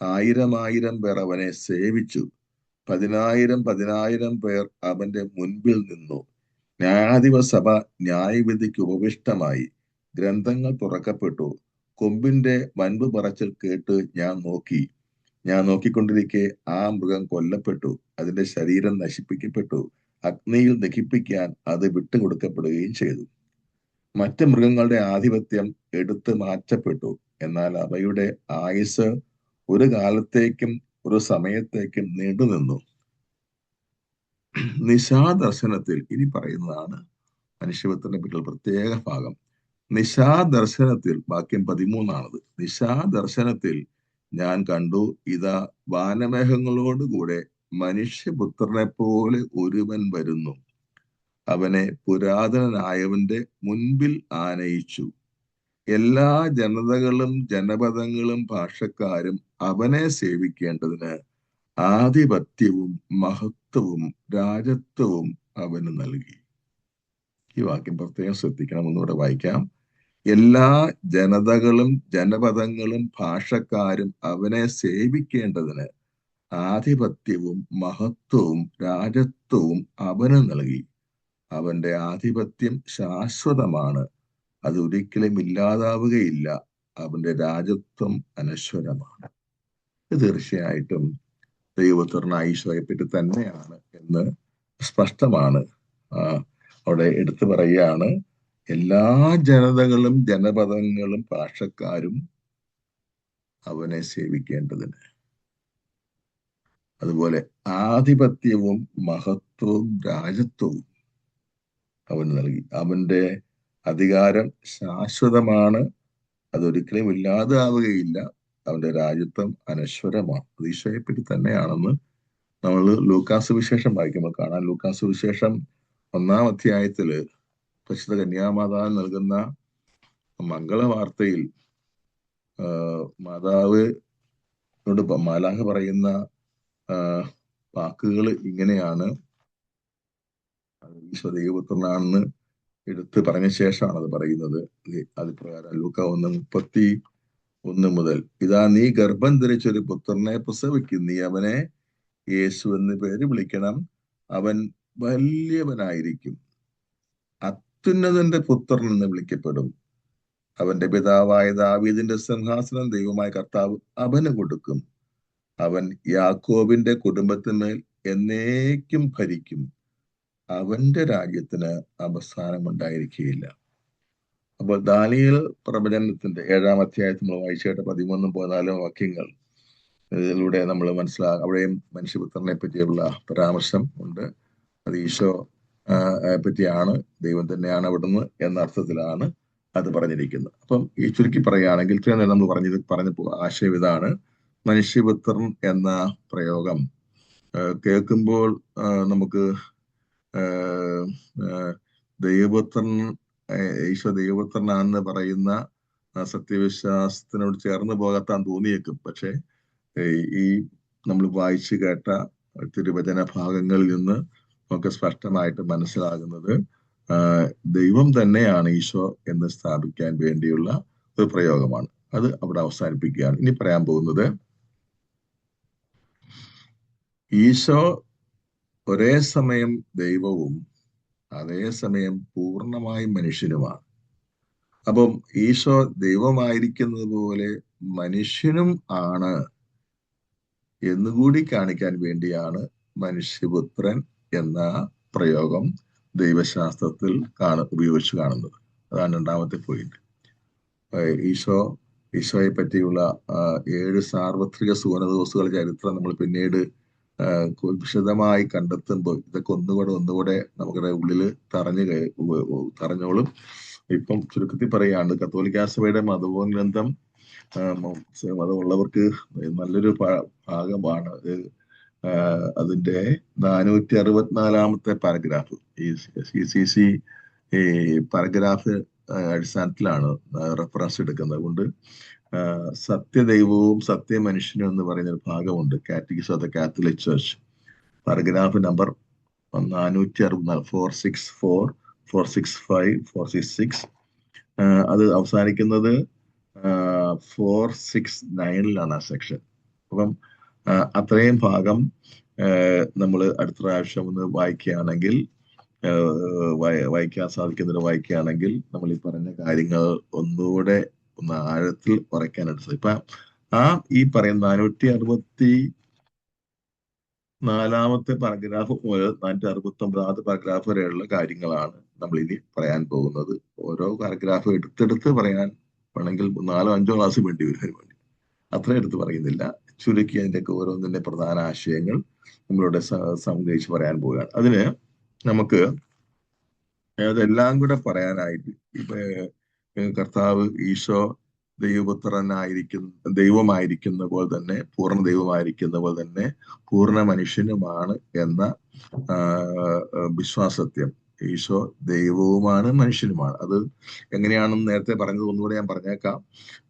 1000 പേർ അവനെ സേവിച്ചു. 10,000 പേർ അവന്റെ മുൻപിൽ നിന്നു. ന്യായാധിപ സഭ ന്യായവിധിക്ക് ഉപവിഷ്ടമായി. ഗ്രന്ഥങ്ങൾ തുറക്കപ്പെട്ടു. കൊമ്പിന്റെ വൻപ് പറച്ചിൽ കേട്ട് ഞാൻ നോക്കിക്കൊണ്ടിരിക്കെ ആ മൃഗം കൊല്ലപ്പെട്ടു. അതിന്റെ ശരീരം നശിപ്പിക്കപ്പെട്ടു. അഗ്നിയിൽ ദഹിപ്പിക്കാൻ അത് വിട്ടുകൊടുക്കപ്പെടുകയും ചെയ്തു. മറ്റ് മൃഗങ്ങളുടെ ആധിപത്യം എടുത്തു മാറ്റപ്പെട്ടു. എന്നാൽ അവയുടെ ആയുസ് ഒരു കാലത്തേക്കും ഒരു സമയത്തേക്കും നീണ്ടുനിന്നു. നിശാദർശനത്തിൽ, ഇനി പറയുന്നതാണ് മനുഷ്യപുത്രനെ പറ്റിയുള്ള പ്രത്യേക ഭാഗം. നിശാദർശനത്തിൽ, വാക്യം 13 നിശാദർശനത്തിൽ ഞാൻ കണ്ടു, ഇതാ വാനമേഘങ്ങളോടുകൂടെ മനുഷ്യപുത്രനെ പോലെ ഒരുവൻ വരുന്നു. അവനെ പുരാതനനായവന്റെ മുൻപിൽ ആനയിച്ചു. എല്ലാ ജനതകളും ജനപദങ്ങളും ഭാഷക്കാരും അവനെ സേവിക്കേണ്ടതിന് ആധിപത്യവും മഹത്വവും രാജത്വവും അവന് നൽകി. ഈ വാക്യം പ്രത്യേകം ശ്രദ്ധിക്കണം. ഒന്നുകൂടെ വായിക്കാം. എല്ലാ ജനതകളും ജനപദങ്ങളും ഭാഷക്കാരും അവനെ സേവിക്കേണ്ടതിന് ആധിപത്യവും മഹത്വവും രാജത്വവും അവന് നൽകി. അവന്റെ ആധിപത്യം ശാശ്വതമാണ്, അത് ഒരിക്കലും ഇല്ലാതാവുകയില്ല. അവന്റെ രാജത്വം അനശ്വരമാണ്. ഇത് തീർച്ചയായിട്ടും ദൈവപുത്രനായ ഈശോയെ പറ്റി തന്നെയാണ് എന്ന് സ്പഷ്ടമാണ്. അവിടെ എടുത്തു പറയുകയാണ്, എല്ലാ ജനതകളും ജനപദങ്ങളും ഭാഷക്കാരും അവനെ സേവിക്കേണ്ടതിന്. അതുപോലെ ആധിപത്യവും മഹത്വവും രാജത്വവും അവന് നൽകി. അവന്റെ അധികാരം ശാശ്വതമാണ്, അതൊരിക്കലും ഇല്ലാതാവുകയില്ല. അവന്റെ രാജ്യത്വം അനശ്വരമാണ്. അത് ഈശോയെ പറ്റി തന്നെയാണെന്ന് നമ്മൾ ലൂക്കാസ് വിശേഷം വായിക്കുമ്പോൾ കാണാം. ലൂക്കാസ് വിശേഷം 1-ാം അധ്യായത്തില് പരിശുദ്ധ കന്യാമാതാവ് നൽകുന്ന മംഗളവാർത്തയിൽ മാതാവിനോട് മാലാഖ പറയുന്ന വാക്കുകൾ ഇങ്ങനെയാണ്. ഈശോ ദൈവപുത്രനാണെന്ന് എടുത്ത് പറഞ്ഞ ശേഷമാണ് അത് പറയുന്നത്. അത് പ്രകാരം ലൂക്ക 1:31 മുതൽ, ഇതാ നീ ഗർഭം ധരിച്ചൊരു പുത്രനെ പ്രസവിക്കും, നീ അവനെ യേശു എന്ന് പേര് വിളിക്കണം. അവൻ വലിയവനായിരിക്കും, അത്യുന്നതന്റെ പുത്രൻ എന്ന് വിളിക്കപ്പെടും. അവന്റെ പിതാവായ ദാവീദിന്റെ സിംഹാസനം ദൈവമായ കർത്താവ് അവന് കൊടുക്കും. അവൻ യാക്കോബിന്റെ കുടുംബത്തിന്മേൽ എന്നേക്കും ഭരിക്കും. അവന്റെ രാജ്യത്തിന് അവസാനം ഉണ്ടായിരിക്കുകയില്ല. അപ്പോൾ ദാനിയേൽ പ്രവചനത്തിന്റെ 7-ാം അധ്യായത്തിൽ നമ്മൾ വായിച്ചേട്ട 13-14 വാക്യങ്ങൾ, ഇതിലൂടെ നമ്മൾ അവിടെയും മനുഷ്യപുത്രനെ പറ്റിയുള്ള പരാമർശം ഉണ്ട്. അത് ഈശോ പറ്റിയാണ്, ദൈവം തന്നെയാണ് അവിടുന്ന് എന്ന അർത്ഥത്തിലാണ് അത് പറഞ്ഞിരിക്കുന്നത്. അപ്പം ഈ ചുരുക്കി പറയുകയാണെങ്കിൽ ഇത്രയും നേരം നമ്മൾ പറഞ്ഞ ആശയം ഇതാണ്. മനുഷ്യപുത്രൻ എന്ന പ്രയോഗം കേൾക്കുമ്പോൾ നമുക്ക് ദൈവപുത്രൻ, ഈശോ ദൈവപുത്രനാണെന്ന് പറയുന്ന സത്യവിശ്വാസത്തിനോട് ചേർന്ന് പോകാത്താൻ തോന്നിയേക്കും. പക്ഷെ ഈ നമ്മൾ വായിച്ചു കേട്ട തിരുവചന ഭാഗങ്ങളിൽ നിന്ന് നമുക്ക് സ്പഷ്ടമായിട്ട് മനസ്സിലാകുന്നത് ദൈവം തന്നെയാണ് ഈശോ എന്ന് സ്ഥാപിക്കാൻ വേണ്ടിയുള്ള ഒരു പ്രയോഗമാണ്. അത് അവിടെ അവസാനിപ്പിക്കുകയാണ്. ഇനി പറയാൻ പോകുന്നത്, ഈശോ ഒരേ സമയം ദൈവവും അതേസമയം പൂർണ്ണമായും മനുഷ്യനുമാണ്. അപ്പം ഈശോ ദൈവമായിരിക്കുന്നത് പോലെ മനുഷ്യനും ആണ് എന്നുകൂടി കാണിക്കാൻ വേണ്ടിയാണ് മനുഷ്യപുത്രൻ എന്ന പ്രയോഗം ദൈവശാസ്ത്രത്തിൽ ഉപയോഗിച്ച് കാണുന്നത്. അതാണ് രണ്ടാമത്തെ പോയിന്റ്. ഈശോയെ പറ്റിയുള്ള 7 സാർവത്രിക സുവർണദോസുകളുടെ ചരിത്രം നമ്മൾ പിന്നീട് വിശദമായി കണ്ടെത്തുമ്പോൾ ഇതൊക്കെ ഒന്നുകൂടെ നമ്മുടെ ഉള്ളില് തറഞ്ഞോളും. ഇപ്പം ചുരുക്കത്തിൽ പറയാണ്, കത്തോലിക്കാ സഭയുടെ മതഗ്രന്ഥം മതമുള്ളവർക്ക് നല്ലൊരു ഭാഗമാണ് അതിന്റെ 464 പാരഗ്രാഫ്. ഈ CCC ഈ പാരഗ്രാഫ് അടിസ്ഥാനത്തിലാണ് റെഫറൻസ് എടുക്കുന്നത്. അതുകൊണ്ട് സത്യദൈവവും സത്യമനുഷ്യനും എന്ന് പറയുന്ന ഒരു ഭാഗമുണ്ട് catechism of the Catholic church, paragraph number 464, 464, 465, 466. അത് അവസാനിക്കുന്നത് 469 ആ സെക്ഷൻ. അപ്പം അത്രയും ഭാഗം നമ്മൾ അടുത്ത പ്രാവശ്യം ഒന്ന് വായിക്കുകയാണെങ്കിൽ, വായിക്കാൻ വായിക്കുകയാണെങ്കിൽ നമ്മൾ ഈ പറഞ്ഞ കാര്യങ്ങൾ ഒന്നുകൂടെ ഒന്ന് ആഴത്തിൽ ഉറയ്ക്കാനായിട്ട് സാധിക്കും. ഇപ്പൊ ഈ പറയുന്ന 464 പാരഗ്രാഫ് മുതൽ 469 പാരഗ്രാഫ് വരെയുള്ള കാര്യങ്ങളാണ് നമ്മൾ ഇനി പറയാൻ പോകുന്നത്. ഓരോ പാരഗ്രാഫ് എടുത്തെടുത്ത് പറയാൻ വേണമെങ്കിൽ 4-5 ക്ലാസ് വേണ്ടി വരും. അത്ര എടുത്ത് പറയുന്നില്ല, ചുരുക്കി അതിൻ്റെയൊക്കെ ഓരോന്നിന്റെ പ്രധാന ആശയങ്ങൾ നമ്മളിവിടെ സംഗ്രഹിച്ച് പറയാൻ പോവുകയാണ്. അതിന് നമുക്ക് അതെല്ലാം കൂടെ പറയാനായിട്ട് ഇപ്പൊ കർത്താവ് ഈശോ ദൈവമായിരിക്കുന്ന പോലെ തന്നെ, പൂർണ്ണ ദൈവമായിരിക്കുന്ന പോലെ തന്നെ പൂർണ്ണ മനുഷ്യനുമാണ് എന്ന വിശ്വാസത്യം. ഈശോ ദൈവവുമാണ് മനുഷ്യനുമാണ്. അത് എങ്ങനെയാണെന്ന് നേരത്തെ പറഞ്ഞത് ഒന്നുകൂടെ ഞാൻ പറഞ്ഞേക്കാം.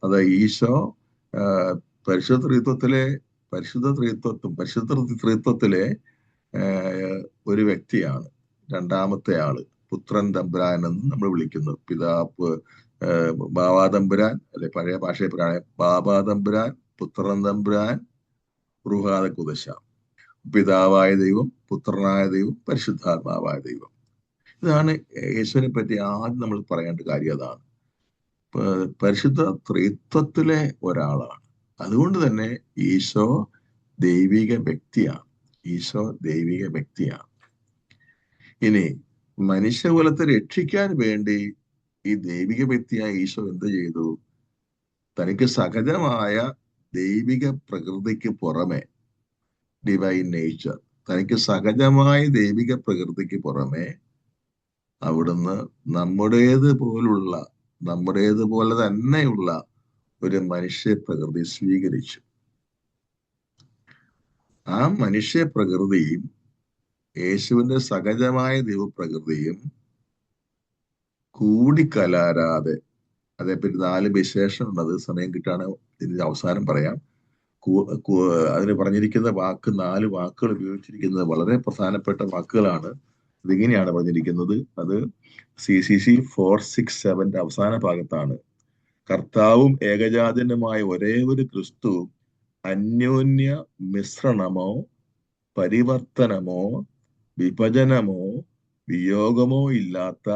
അത് ഈശോ പരിശുദ്ധ ത്രിത്വത്തിലെ ഒരു വ്യക്തിയാണ്. രണ്ടാമത്തെ ആള് പുത്രൻ തമ്പുരാൻ എന്ന് നമ്മൾ വിളിക്കുന്നു. പിതാവ് ബാബാ തമ്പുരാൻ, അല്ലെ പഴയ ഭാഷയിൽ പറയാൻ ബാബാ തമ്പുരാൻ, പുത്രൻ തമ്പുരാൻ, റുഹാദ കുദശ. പിതാവായ ദൈവം, പുത്രനായ ദൈവം, പരിശുദ്ധാത്മാവായ ദൈവം. ഇതാണ് യേശുവിനെ പറ്റി ആദ്യം നമ്മൾ പറയേണ്ട കാര്യം. അതാണ് പരിശുദ്ധ ത്രിത്വത്തിലെ ഒരാളാണ്. അതുകൊണ്ട് തന്നെ ഈശോ ദൈവിക വ്യക്തിയാണ്. ഇനി മനുഷ്യകുലത്തെ രക്ഷിക്കാൻ വേണ്ടി ഈ ദൈവിക വ്യക്തിയായ ഈശോ എന്ത് ചെയ്തു? തനിക്ക് സഹജമായ ദൈവിക പ്രകൃതിക്ക് പുറമെ, ഡിവൈൻ നേച്ചർ, തനിക്ക് സഹജമായ ദൈവിക പ്രകൃതിക്ക് പുറമെ അവിടുന്ന് നമ്മുടേതുപോലെ തന്നെയുള്ള ഒരു മനുഷ്യ പ്രകൃതി സ്വീകരിച്ചു. ആ മനുഷ്യ പ്രകൃതിയും യേശുവിന്റെ സഹജമായ ദൈവപ്രകൃതിയും കൂടിക്കലാരാതെ, അതേപ്പറ്റി 4 വിശേഷമുണ്ട്. അത് സമയം കിട്ടാണ് ഇതിന്റെ അവസാനം പറയാം. അതിന് പറഞ്ഞിരിക്കുന്ന 4 വാക്കുകൾ ഉപയോഗിച്ചിരിക്കുന്നത് വളരെ പ്രധാനപ്പെട്ട വാക്കുകളാണ്. ഇതിങ്ങനെയാണ് പറഞ്ഞിരിക്കുന്നത്. അത് CCC 467 അവസാന ഭാഗത്താണ്. കർത്താവും ഏകജാതനുമായ ഒരേ ഒരു ക്രിസ്തു അന്യോന്യ മിശ്രണമോ പരിവർത്തനമോ വിഭജനമോ വിയോഗമോ ഇല്ലാത്ത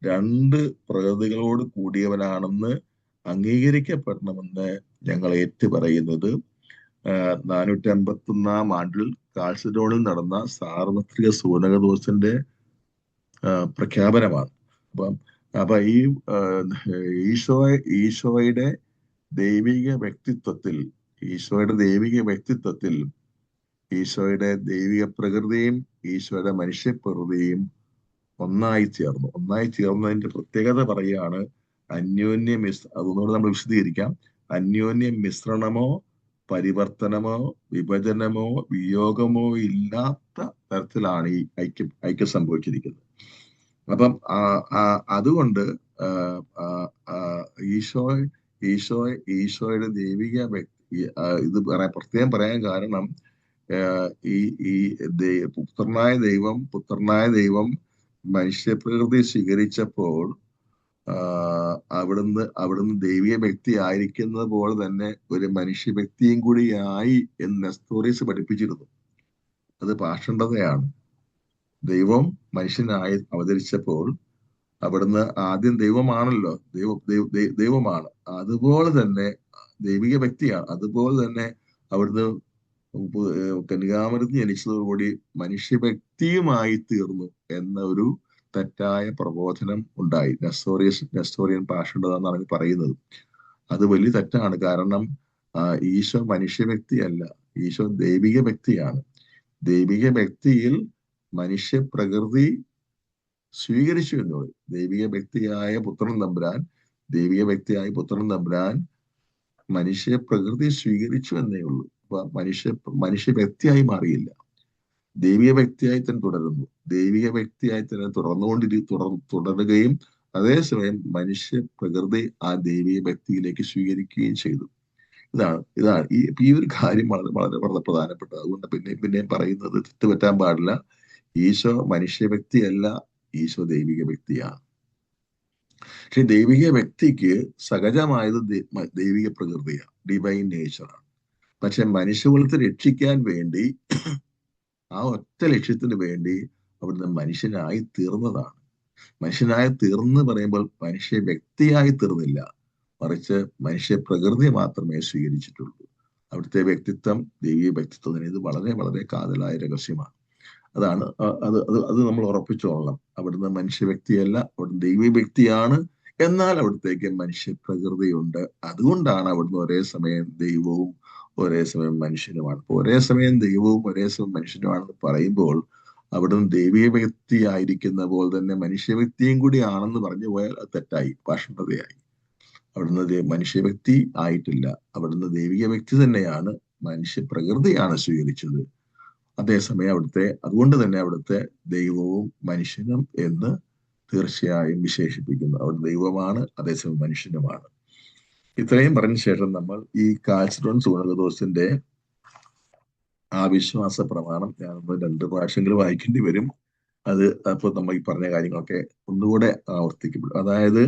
2 പ്രകൃതികളോട് കൂടിയവനാണെന്ന് അംഗീകരിക്കപ്പെടണമെന്ന് ഞങ്ങൾ ഏറ്റുപറയുന്നത് 451 ആണ്ടിൽ കാൽസഡോണിൽ നടന്ന സാർവത്രിക സൂനകദോസിന്റെ പ്രഖ്യാപനമാണ്. അപ്പൊ ഈ ഈശോയുടെ ദൈവിക വ്യക്തിത്വത്തിൽ ഈശോയുടെ ദൈവിക പ്രകൃതിയും ഈശോയുടെ മനുഷ്യ പ്രകൃതിയും ഒന്നായി ചേർന്നതിന്റെ പ്രത്യേകത പറയുകയാണ്. അതൊന്നുകൂടെ നമ്മൾ വിശദീകരിക്കാം. അന്യോന്യ മിശ്രണമോ പരിവർത്തനമോ വിഭജനമോ വിയോഗമോ ഇല്ലാത്ത തരത്തിലാണ് ഈ ഐക്യം സംഭവിച്ചിരിക്കുന്നത്. അപ്പം അതുകൊണ്ട് ഈശോയുടെ ദൈവിക വ്യക്തി ഇത് പ്രത്യേകം പറയാൻ കാരണം, ഈ പുത്രനായ ദൈവം മനുഷ്യപ്രകൃതി സ്വീകരിച്ചപ്പോൾ അവിടുന്ന് ദൈവിക വ്യക്തി ആയിരിക്കുന്നത് പോലെ തന്നെ ഒരു മനുഷ്യ വ്യക്തിയും കൂടി ആയി എന്ന് നെസ്തോറിയസ് പഠിപ്പിച്ചിരുന്നു. അത് പാഷണ്ഡതയാണ്. ദൈവം മനുഷ്യനായി അവതരിച്ചപ്പോൾ അവിടുന്ന് ആദ്യം ദൈവമാണല്ലോ, ദൈവമാണ്, അതുപോലെ തന്നെ ദൈവിക വ്യക്തിയാണ്. അതുപോലെ തന്നെ അവിടുന്ന് കന്യകാമരത്തിൽ ജനിച്ചതോടുകൂടി മനുഷ്യ വ്യക്തിയുമായി തീർന്നു എന്ന ഒരു തെറ്റായ പ്രബോധനം ഉണ്ടായി. നെസ്റ്റോറിയൻ പാഷണ്ഡത എന്നാണ് പറയുന്നത്. അത് വലിയ തെറ്റാണ്. കാരണം ഈശോ മനുഷ്യ വ്യക്തിയല്ല, ഈശോ ദൈവിക വ്യക്തിയാണ്. ദൈവിക വ്യക്തിയിൽ മനുഷ്യ പ്രകൃതി സ്വീകരിച്ചു എന്ന് ദൈവിക വ്യക്തിയായ പുത്രൻ തമ്പുരാൻ മനുഷ്യ പ്രകൃതി സ്വീകരിച്ചു എന്നേ ഉള്ളൂ. അപ്പൊ മനുഷ്യ വ്യക്തിയായി മാറിയില്ല, ദൈവിക വ്യക്തിയായി തന്നെ തുടരുന്നു. ദൈവിക വ്യക്തിയായി തന്നെ തുടരുകയും അതേസമയം മനുഷ്യ പ്രകൃതി ആ ദൈവിക വ്യക്തിയിലേക്ക് സ്വീകരിക്കുകയും ചെയ്തു. ഇതാണ് ഈ ഒരു കാര്യം വളരെ വളരെ വളരെ പ്രധാനപ്പെട്ടത്. അതുകൊണ്ട് പിന്നെയും പറയുന്നത് തെറ്റുപറ്റാൻ പാടില്ല. ഈശോ മനുഷ്യ വ്യക്തിയല്ല, ഈശോ ദൈവിക വ്യക്തിയാണ്. പക്ഷെ ദൈവിക വ്യക്തിക്ക് സഹജമായത് ദൈവിക പ്രകൃതിയാണ്, ഡിവൈൻ നേച്ചറാണ്. പക്ഷെ മനുഷ്യകുലത്തെ രക്ഷിക്കാൻ വേണ്ടി, ആ ഒറ്റ ലക്ഷ്യത്തിന് വേണ്ടി അവിടുന്ന് മനുഷ്യനായി തീർന്നതാണ്. മനുഷ്യനായി തീർന്ന് പറയുമ്പോൾ മനുഷ്യ വ്യക്തിയായി തീർന്നില്ല, മറിച്ച് മനുഷ്യ പ്രകൃതി മാത്രമേ സ്വീകരിച്ചിട്ടുള്ളൂ. അവിടുത്തെ വ്യക്തിത്വം ദൈവിക വ്യക്തിത്വത്തിന് ഇത് വളരെ വളരെ കാതലായ രഹസ്യമാണ്. അതാണ് അത് നമ്മൾ ഉറപ്പിച്ചോളണം. അവിടുന്ന് മനുഷ്യ വ്യക്തിയല്ല, അവിടുന്ന് ദൈവിക വ്യക്തിയാണ്. എന്നാൽ അവിടത്തേക്ക് മനുഷ്യ പ്രകൃതിയുണ്ട്. അതുകൊണ്ടാണ് അവിടുന്ന് ഒരേ സമയം ദൈവവും ഒരേ സമയം മനുഷ്യനുമാണ്. അപ്പൊ ഒരേ സമയം ദൈവവും ഒരേ സമയം മനുഷ്യനുമാണെന്ന് പറയുമ്പോൾ അവിടുന്ന് ദൈവിക വ്യക്തി ആയിരിക്കുന്ന പോലെ തന്നെ മനുഷ്യ വ്യക്തിയും കൂടി ആണെന്ന് പറഞ്ഞു പോയാൽ അത് തെറ്റായി, പാഷണ്ഡതയായി. അവിടുന്ന് മനുഷ്യ വ്യക്തി ആയിട്ടില്ല, അവിടുന്ന് ദൈവിക വ്യക്തി തന്നെയാണ്, മനുഷ്യ പ്രകൃതിയാണ് സ്വീകരിച്ചത്. അതേസമയം അതുകൊണ്ട് തന്നെ അവിടുത്തെ ദൈവവും മനുഷ്യനും എന്ന് തീർച്ചയായും വിശേഷിപ്പിക്കുന്നു. അവിടെ ദൈവമാണ്, അതേസമയം മനുഷ്യനുമാണ്. ഇത്രയും പറഞ്ഞ ശേഷം നമ്മൾ ഈ കാൽസിഡോൺ സൂനകദോസിന്റെ ആ വിശ്വാസ പ്രമാണം ഞാനൊന്ന് 2 പ്രാവശ്യമെങ്കിലും വായിക്കേണ്ടി വരും. അത് അപ്പോൾ നമ്മൾ ഈ പറഞ്ഞ കാര്യങ്ങളൊക്കെ ഒന്നുകൂടെ ആവർത്തിക്കപ്പെടും. അതായത്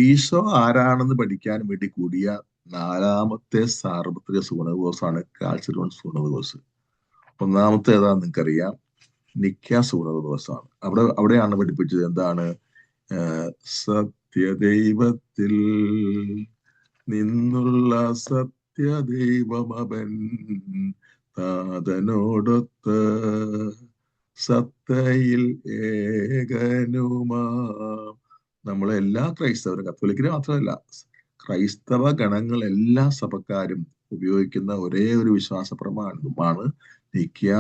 ഈശോ ആരാണെന്ന് പഠിക്കാൻ വേണ്ടി കൂടിയ 4ാമത്തെ സാർവത്രിക സൂനകദോസാണ് കാൽസിഡോൺ സൂനകദോസ്. 1ാമത്തെ ഏതാന്ന് നിങ്ങൾക്കറിയാം, നിക്ക സൂനകദോസാണ്. അവിടെയാണ് പഠിപ്പിച്ചത് എന്താണ്? സത്യദൈവത്തിൽ നിന്നുള്ള സത്യദൈവമവൻ താതനോടൊത്ത് സത്തയിൽ ഏകനുമാ. നമ്മളെല്ലാ ക്രൈസ്തവരും, കത്തോലിക്കര് മാത്രമല്ല, ക്രൈസ്തവ ഗണങ്ങൾ എല്ലാ സഭക്കാരും ഉപയോഗിക്കുന്ന ഒരേ ഒരു വിശ്വാസ പ്രമാണമാണ് നിക്യ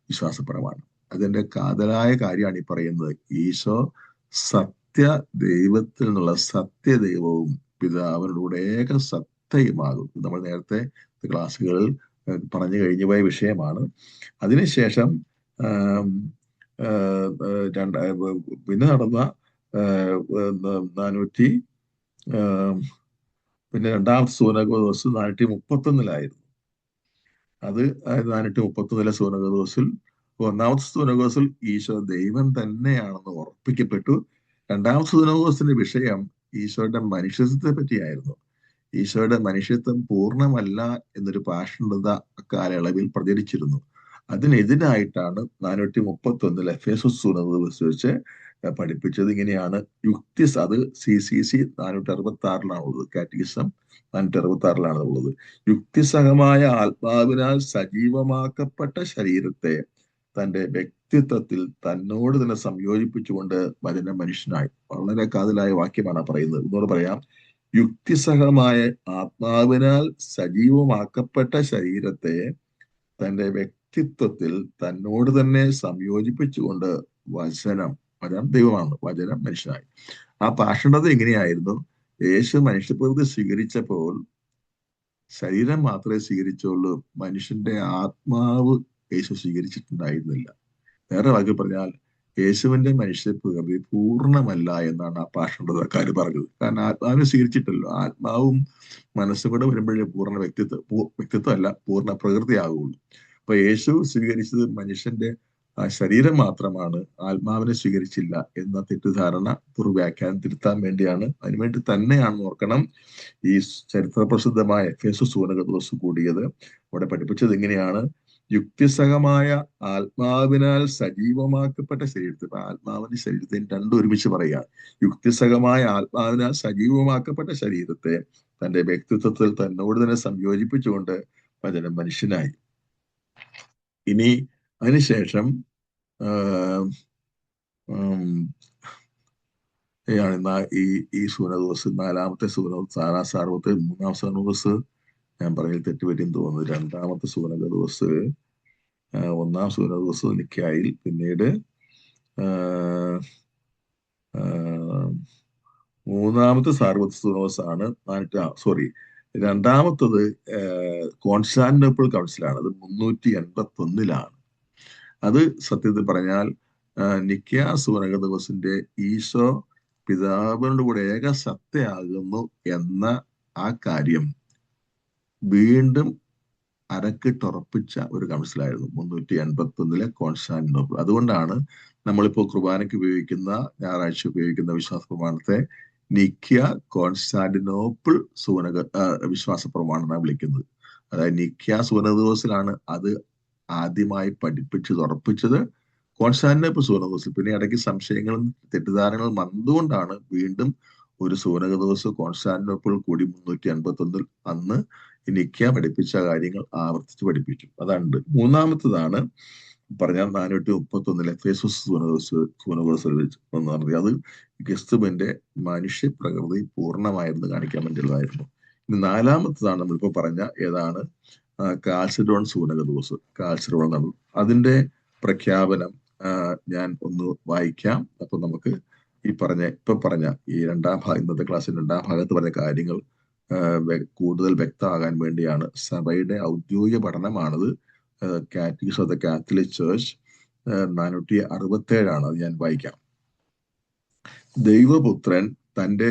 വിശ്വാസ പ്രമാണം. അതിന്റെ കാതലായ കാര്യമാണ് ഈ പറയുന്നത്. ഈശോ ദൈവത്തിൽ നിന്നുള്ള സത്യദൈവവും പിതാവിനോട് ഏക സത്തയുമാകും. നമ്മൾ നേരത്തെ ക്ലാസ്സുകളിൽ പറഞ്ഞു കഴിഞ്ഞു പോയ വിഷയമാണ്. അതിനുശേഷം പിന്നെ നടന്ന പിന്നെ 2ാമത്തെ സൂനകദോസ് 431 അത് 431 സൂനകദോസിൽ 1ാമത്തെ സൂനകദോസിൽ ഈശോ ദൈവം തന്നെയാണെന്ന് ഉറപ്പിക്കപ്പെട്ടു. 2ാമത്തെ സൂനകദോസിന്റെ വിഷയം ഈശോയുടെ മനുഷ്യത്വത്തെ പറ്റിയായിരുന്നു. ഈശോയുടെ മനുഷ്യത്വം പൂർണ്ണമല്ല എന്നൊരു പാഷണ്ഡത കാലയളവിൽ പ്രചരിച്ചിരുന്നു. അതിനെതിരായിട്ടാണ് 431 എഫേസസ് സൂനകദോസ് വെച്ച് പഠിപ്പിച്ചത്. ഇങ്ങനെയാണ് അത് CCC 466 കാറ്റഗിസം 466 ഉള്ളത്. യുക്തിസഹമായ ആത്മാവിനാൽ സജീവമാക്കപ്പെട്ട ശരീരത്തെ തന്റെ വ്യക്തിത്വത്തിൽ തന്നോട് തന്നെ സംയോജിപ്പിച്ചുകൊണ്ട് വചന മനുഷ്യനായി. വളരെ കാതലായ വാക്യമാണ് പറയുന്നത്. എന്നോട് പറയാം, യുക്തിസഹമായ ആത്മാവിനാൽ സജീവമാക്കപ്പെട്ട ശരീരത്തെ തന്റെ വ്യക്തിത്വത്തിൽ തന്നോട് തന്നെ സംയോജിപ്പിച്ചുകൊണ്ട് വചനം ദൈവമാണ്, വചനം മനുഷ്യനായി. ആ പാഷണ്ഡത എങ്ങനെയായിരുന്നു? യേശു മനുഷ്യപ്രകൃതി സ്വീകരിച്ചപ്പോൾ ശരീരം മാത്രമേ സ്വീകരിച്ചുള്ളൂ, മനുഷ്യന്റെ ആത്മാവ് യേശു സ്വീകരിച്ചിട്ടുണ്ടായിരുന്നില്ല. വേറെ വാക്കിൽ പറഞ്ഞാൽ യേശുവിന്റെ മനുഷ്യപ്രകൃതി പൂർണ്ണമല്ല എന്നാണ് ആ പാഷണ്ഡതക്കാർ പറഞ്ഞത്. കാരണം ആത്മാവിനെ സ്വീകരിച്ചിട്ടല്ലോ, ആത്മാവും മനസ്സും കൂടെ വരുമ്പോഴേ പൂർണ്ണ വ്യക്തിത്വം അല്ല, പൂർണ്ണ പ്രകൃതി ആകുള്ളൂ. അപ്പൊ യേശു സ്വീകരിച്ചത് മനുഷ്യന്റെ ആ ശരീരം മാത്രമാണ്, ആത്മാവിനെ സ്വീകരിച്ചില്ല എന്ന തെറ്റിദ്ധാരണ ദുർവ്യാഖ്യാനം തിരുത്താൻ വേണ്ടിയാണ്. അതിനുവേണ്ടി തന്നെയാണ് ഓർക്കണം ഈ ചരിത്ര പ്രസിദ്ധമായ എഫേസസ് സൂനക ദിവസം കൂടിയത്. അവിടെ പഠിപ്പിച്ചത് എങ്ങനെയാണ്? യുക്തിസഹമായ ആത്മാവിനാൽ സജീവമാക്കപ്പെട്ട ശരീരത്തെ, ഇപ്പൊ ആത്മാവിന്റെ ശരീരത്തെ രണ്ടും ഒരുമിച്ച് പറയുക. യുക്തിസഹമായ ആത്മാവിനാൽ സജീവമാക്കപ്പെട്ട ശരീരത്തെ തന്റെ വ്യക്തിത്വത്തിൽ തന്നോട് തന്നെ സംയോജിപ്പിച്ചുകൊണ്ട് വചനം മനുഷ്യനായി. ഇനി അതിനുശേഷം ഈ സൂനദോസ്, നാലാമത്തെ സൂനദോസ്, സാർവത്തെ മൂന്നാം സൂനദോസ്, ഞാൻ പറഞ്ഞതിൽ തെറ്റുപറ്റിയും തോന്നുന്നു. രണ്ടാമത്തെ സൂനദോസ്, ഒന്നാം സൂനദോസ് നിക്കായിൽ, പിന്നീട് മൂന്നാമത്തെ സാർവത്ത് സൂനദോസ് ആണ്. രണ്ടാമത്തത് കോൺസ്റ്റാന്റിനോപ്പിൾ കൗൺസിലാണ്. അത് 381 അത് സത്യത്തിൽ പറഞ്ഞാൽ നിക്യാ സൂനക ദിവസത്തിന്റെ ഈശോ പിതാവിനോട് കൂടെ ഏക സത്തയാകുന്നു എന്ന ആ കാര്യം വീണ്ടും അരക്കിട്ടുറപ്പിച്ച ഒരു കൗൺസിലായിരുന്നു 381 കോൺസ്റ്റാന്റിനോപ്പിൾ. അതുകൊണ്ടാണ് നമ്മളിപ്പോ കുർബാനയ്ക്ക് ഉപയോഗിക്കുന്ന, ഞായറാഴ്ച ഉപയോഗിക്കുന്ന വിശ്വാസ പ്രമാണത്തെ നിക്യ കോൺസ്റ്റാന്റിനോപ്പിൾ വിശ്വാസ പ്രമാണം വിളിക്കുന്നത്. അതായത് നിക്യ സൂനക ദിവസത്തിലാണ് അത് ആദ്യമായി പഠിപ്പിച്ച് തുറപ്പിച്ചത്. കോൺസ്റ്റാന്റിനോപ്പിൾ സൂനക ദിവസം പിന്നെ ഇടയ്ക്ക് സംശയങ്ങളും തെറ്റിദ്ധാരണകളും വന്നുകൊണ്ടാണ് വീണ്ടും ഒരു സൂനക ദിവസം കോൺസ്റ്റാന്റിനോപ്പിൾ കൂടി 381 അന്ന് നിക്യ പഠിപ്പിച്ച കാര്യങ്ങൾ ആവർത്തിച്ച് പഠിപ്പിച്ചു. അതാണ്. മൂന്നാമത്തതാണ് പറഞ്ഞ 431 എഫേസസ് സൂനകോസ് എന്ന് പറഞ്ഞത്. അത് ക്രിസ്തുവിന്റെ മനുഷ്യ പ്രകൃതി പൂർണ്ണമായിരുന്നു കാണിക്കാൻ വേണ്ടിയുള്ളതായിരുന്നു. ഇനി നാലാമത്തതാണ് നമ്മളിപ്പോ പറഞ്ഞ ഏതാണ്? കാൽസിഡോൺ സൂനക ദിവസം. കാൽസിഡോൺ എന്നാണ് അതിന്റെ പ്രഖ്യാപനം. ഞാൻ ഒന്ന് വായിക്കാം. അപ്പൊ നമുക്ക് ഇപ്പൊ പറഞ്ഞ ഈ ഇന്നത്തെ ക്ലാസ്സിൽ രണ്ടാം ഭാഗത്ത് പറഞ്ഞ കാര്യങ്ങൾ കൂടുതൽ വ്യക്തമാകാൻ വേണ്ടിയാണ്. സഭയുടെ ഔദ്യോഗിക പഠനമാണത്. Catechism of the Catholic Church 467 അത് ഞാൻ വായിക്കാം. ദൈവപുത്രൻ തന്റെ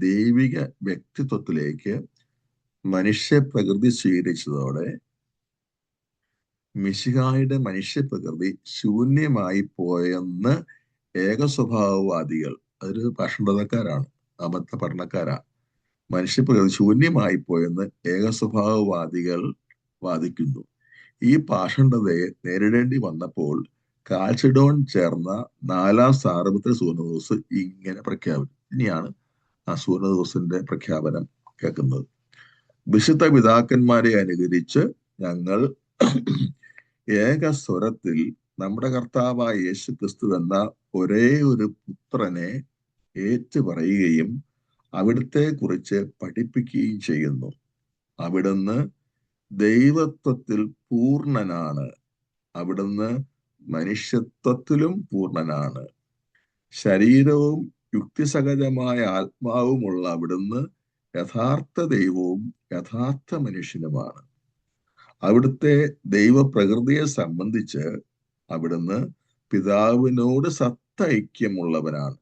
ദൈവിക വ്യക്തിത്വത്തിലേക്ക് മനുഷ്യ പ്രകൃതി സ്വീകരിച്ചതോടെ മിശിഹായുടെ മനുഷ്യപ്രകൃതി ശൂന്യമായി പോയെന്ന് ഏകസ്വഭാവവാദികൾ, അതൊരു ഭാഷണക്കാരാണ്, അബദ്ധ പഠനക്കാരാണ്, മനുഷ്യപ്രകൃതി ശൂന്യമായി പോയെന്ന് ഏകസ്വഭാവവാദികൾ വാദിക്കുന്നു. ഈ പാഷണ്ഡതയെ നേരിടേണ്ടി വന്നപ്പോൾ കാൽസിഡോൺ ചേർന്ന നാലാം സാർവത്രിക സൂനദോസ് ഇങ്ങനെ പ്രഖ്യാപിച്ചു. ഇനിയാണ് ആ സൂനദോസിന്റെ പ്രഖ്യാപനം കേൾക്കുന്നത്. വിശുദ്ധ പിതാക്കന്മാരെ അനുകരിച്ച് ഞങ്ങൾ ഏക സ്വരത്തിൽ നമ്മുടെ കർത്താവായ യേശു ക്രിസ്തു എന്ന ഒരേ ഒരു പുത്രനെ ഏറ്റുപറയുകയും അവിടുത്തെ കുറിച്ച് പഠിപ്പിക്കുകയും ചെയ്യുന്നു. അവിടുന്ന് ദൈവത്വത്തിൽ പൂർണ്ണനാണ്, അവിടുന്ന് മനുഷ്യത്വത്തിലും പൂർണ്ണനാണ്. ശരീരവും യുക്തിസഹജമായ ആത്മാവുമുള്ള അവിടുന്ന് യഥാർത്ഥ ദൈവവും യഥാർത്ഥ മനുഷ്യനുമാണ്. അവിടുത്തെ ദൈവപ്രകൃതിയെ സംബന്ധിച്ച് അവിടുന്ന് പിതാവിനോട് സത്തൈക്യമുള്ളവനാണ്.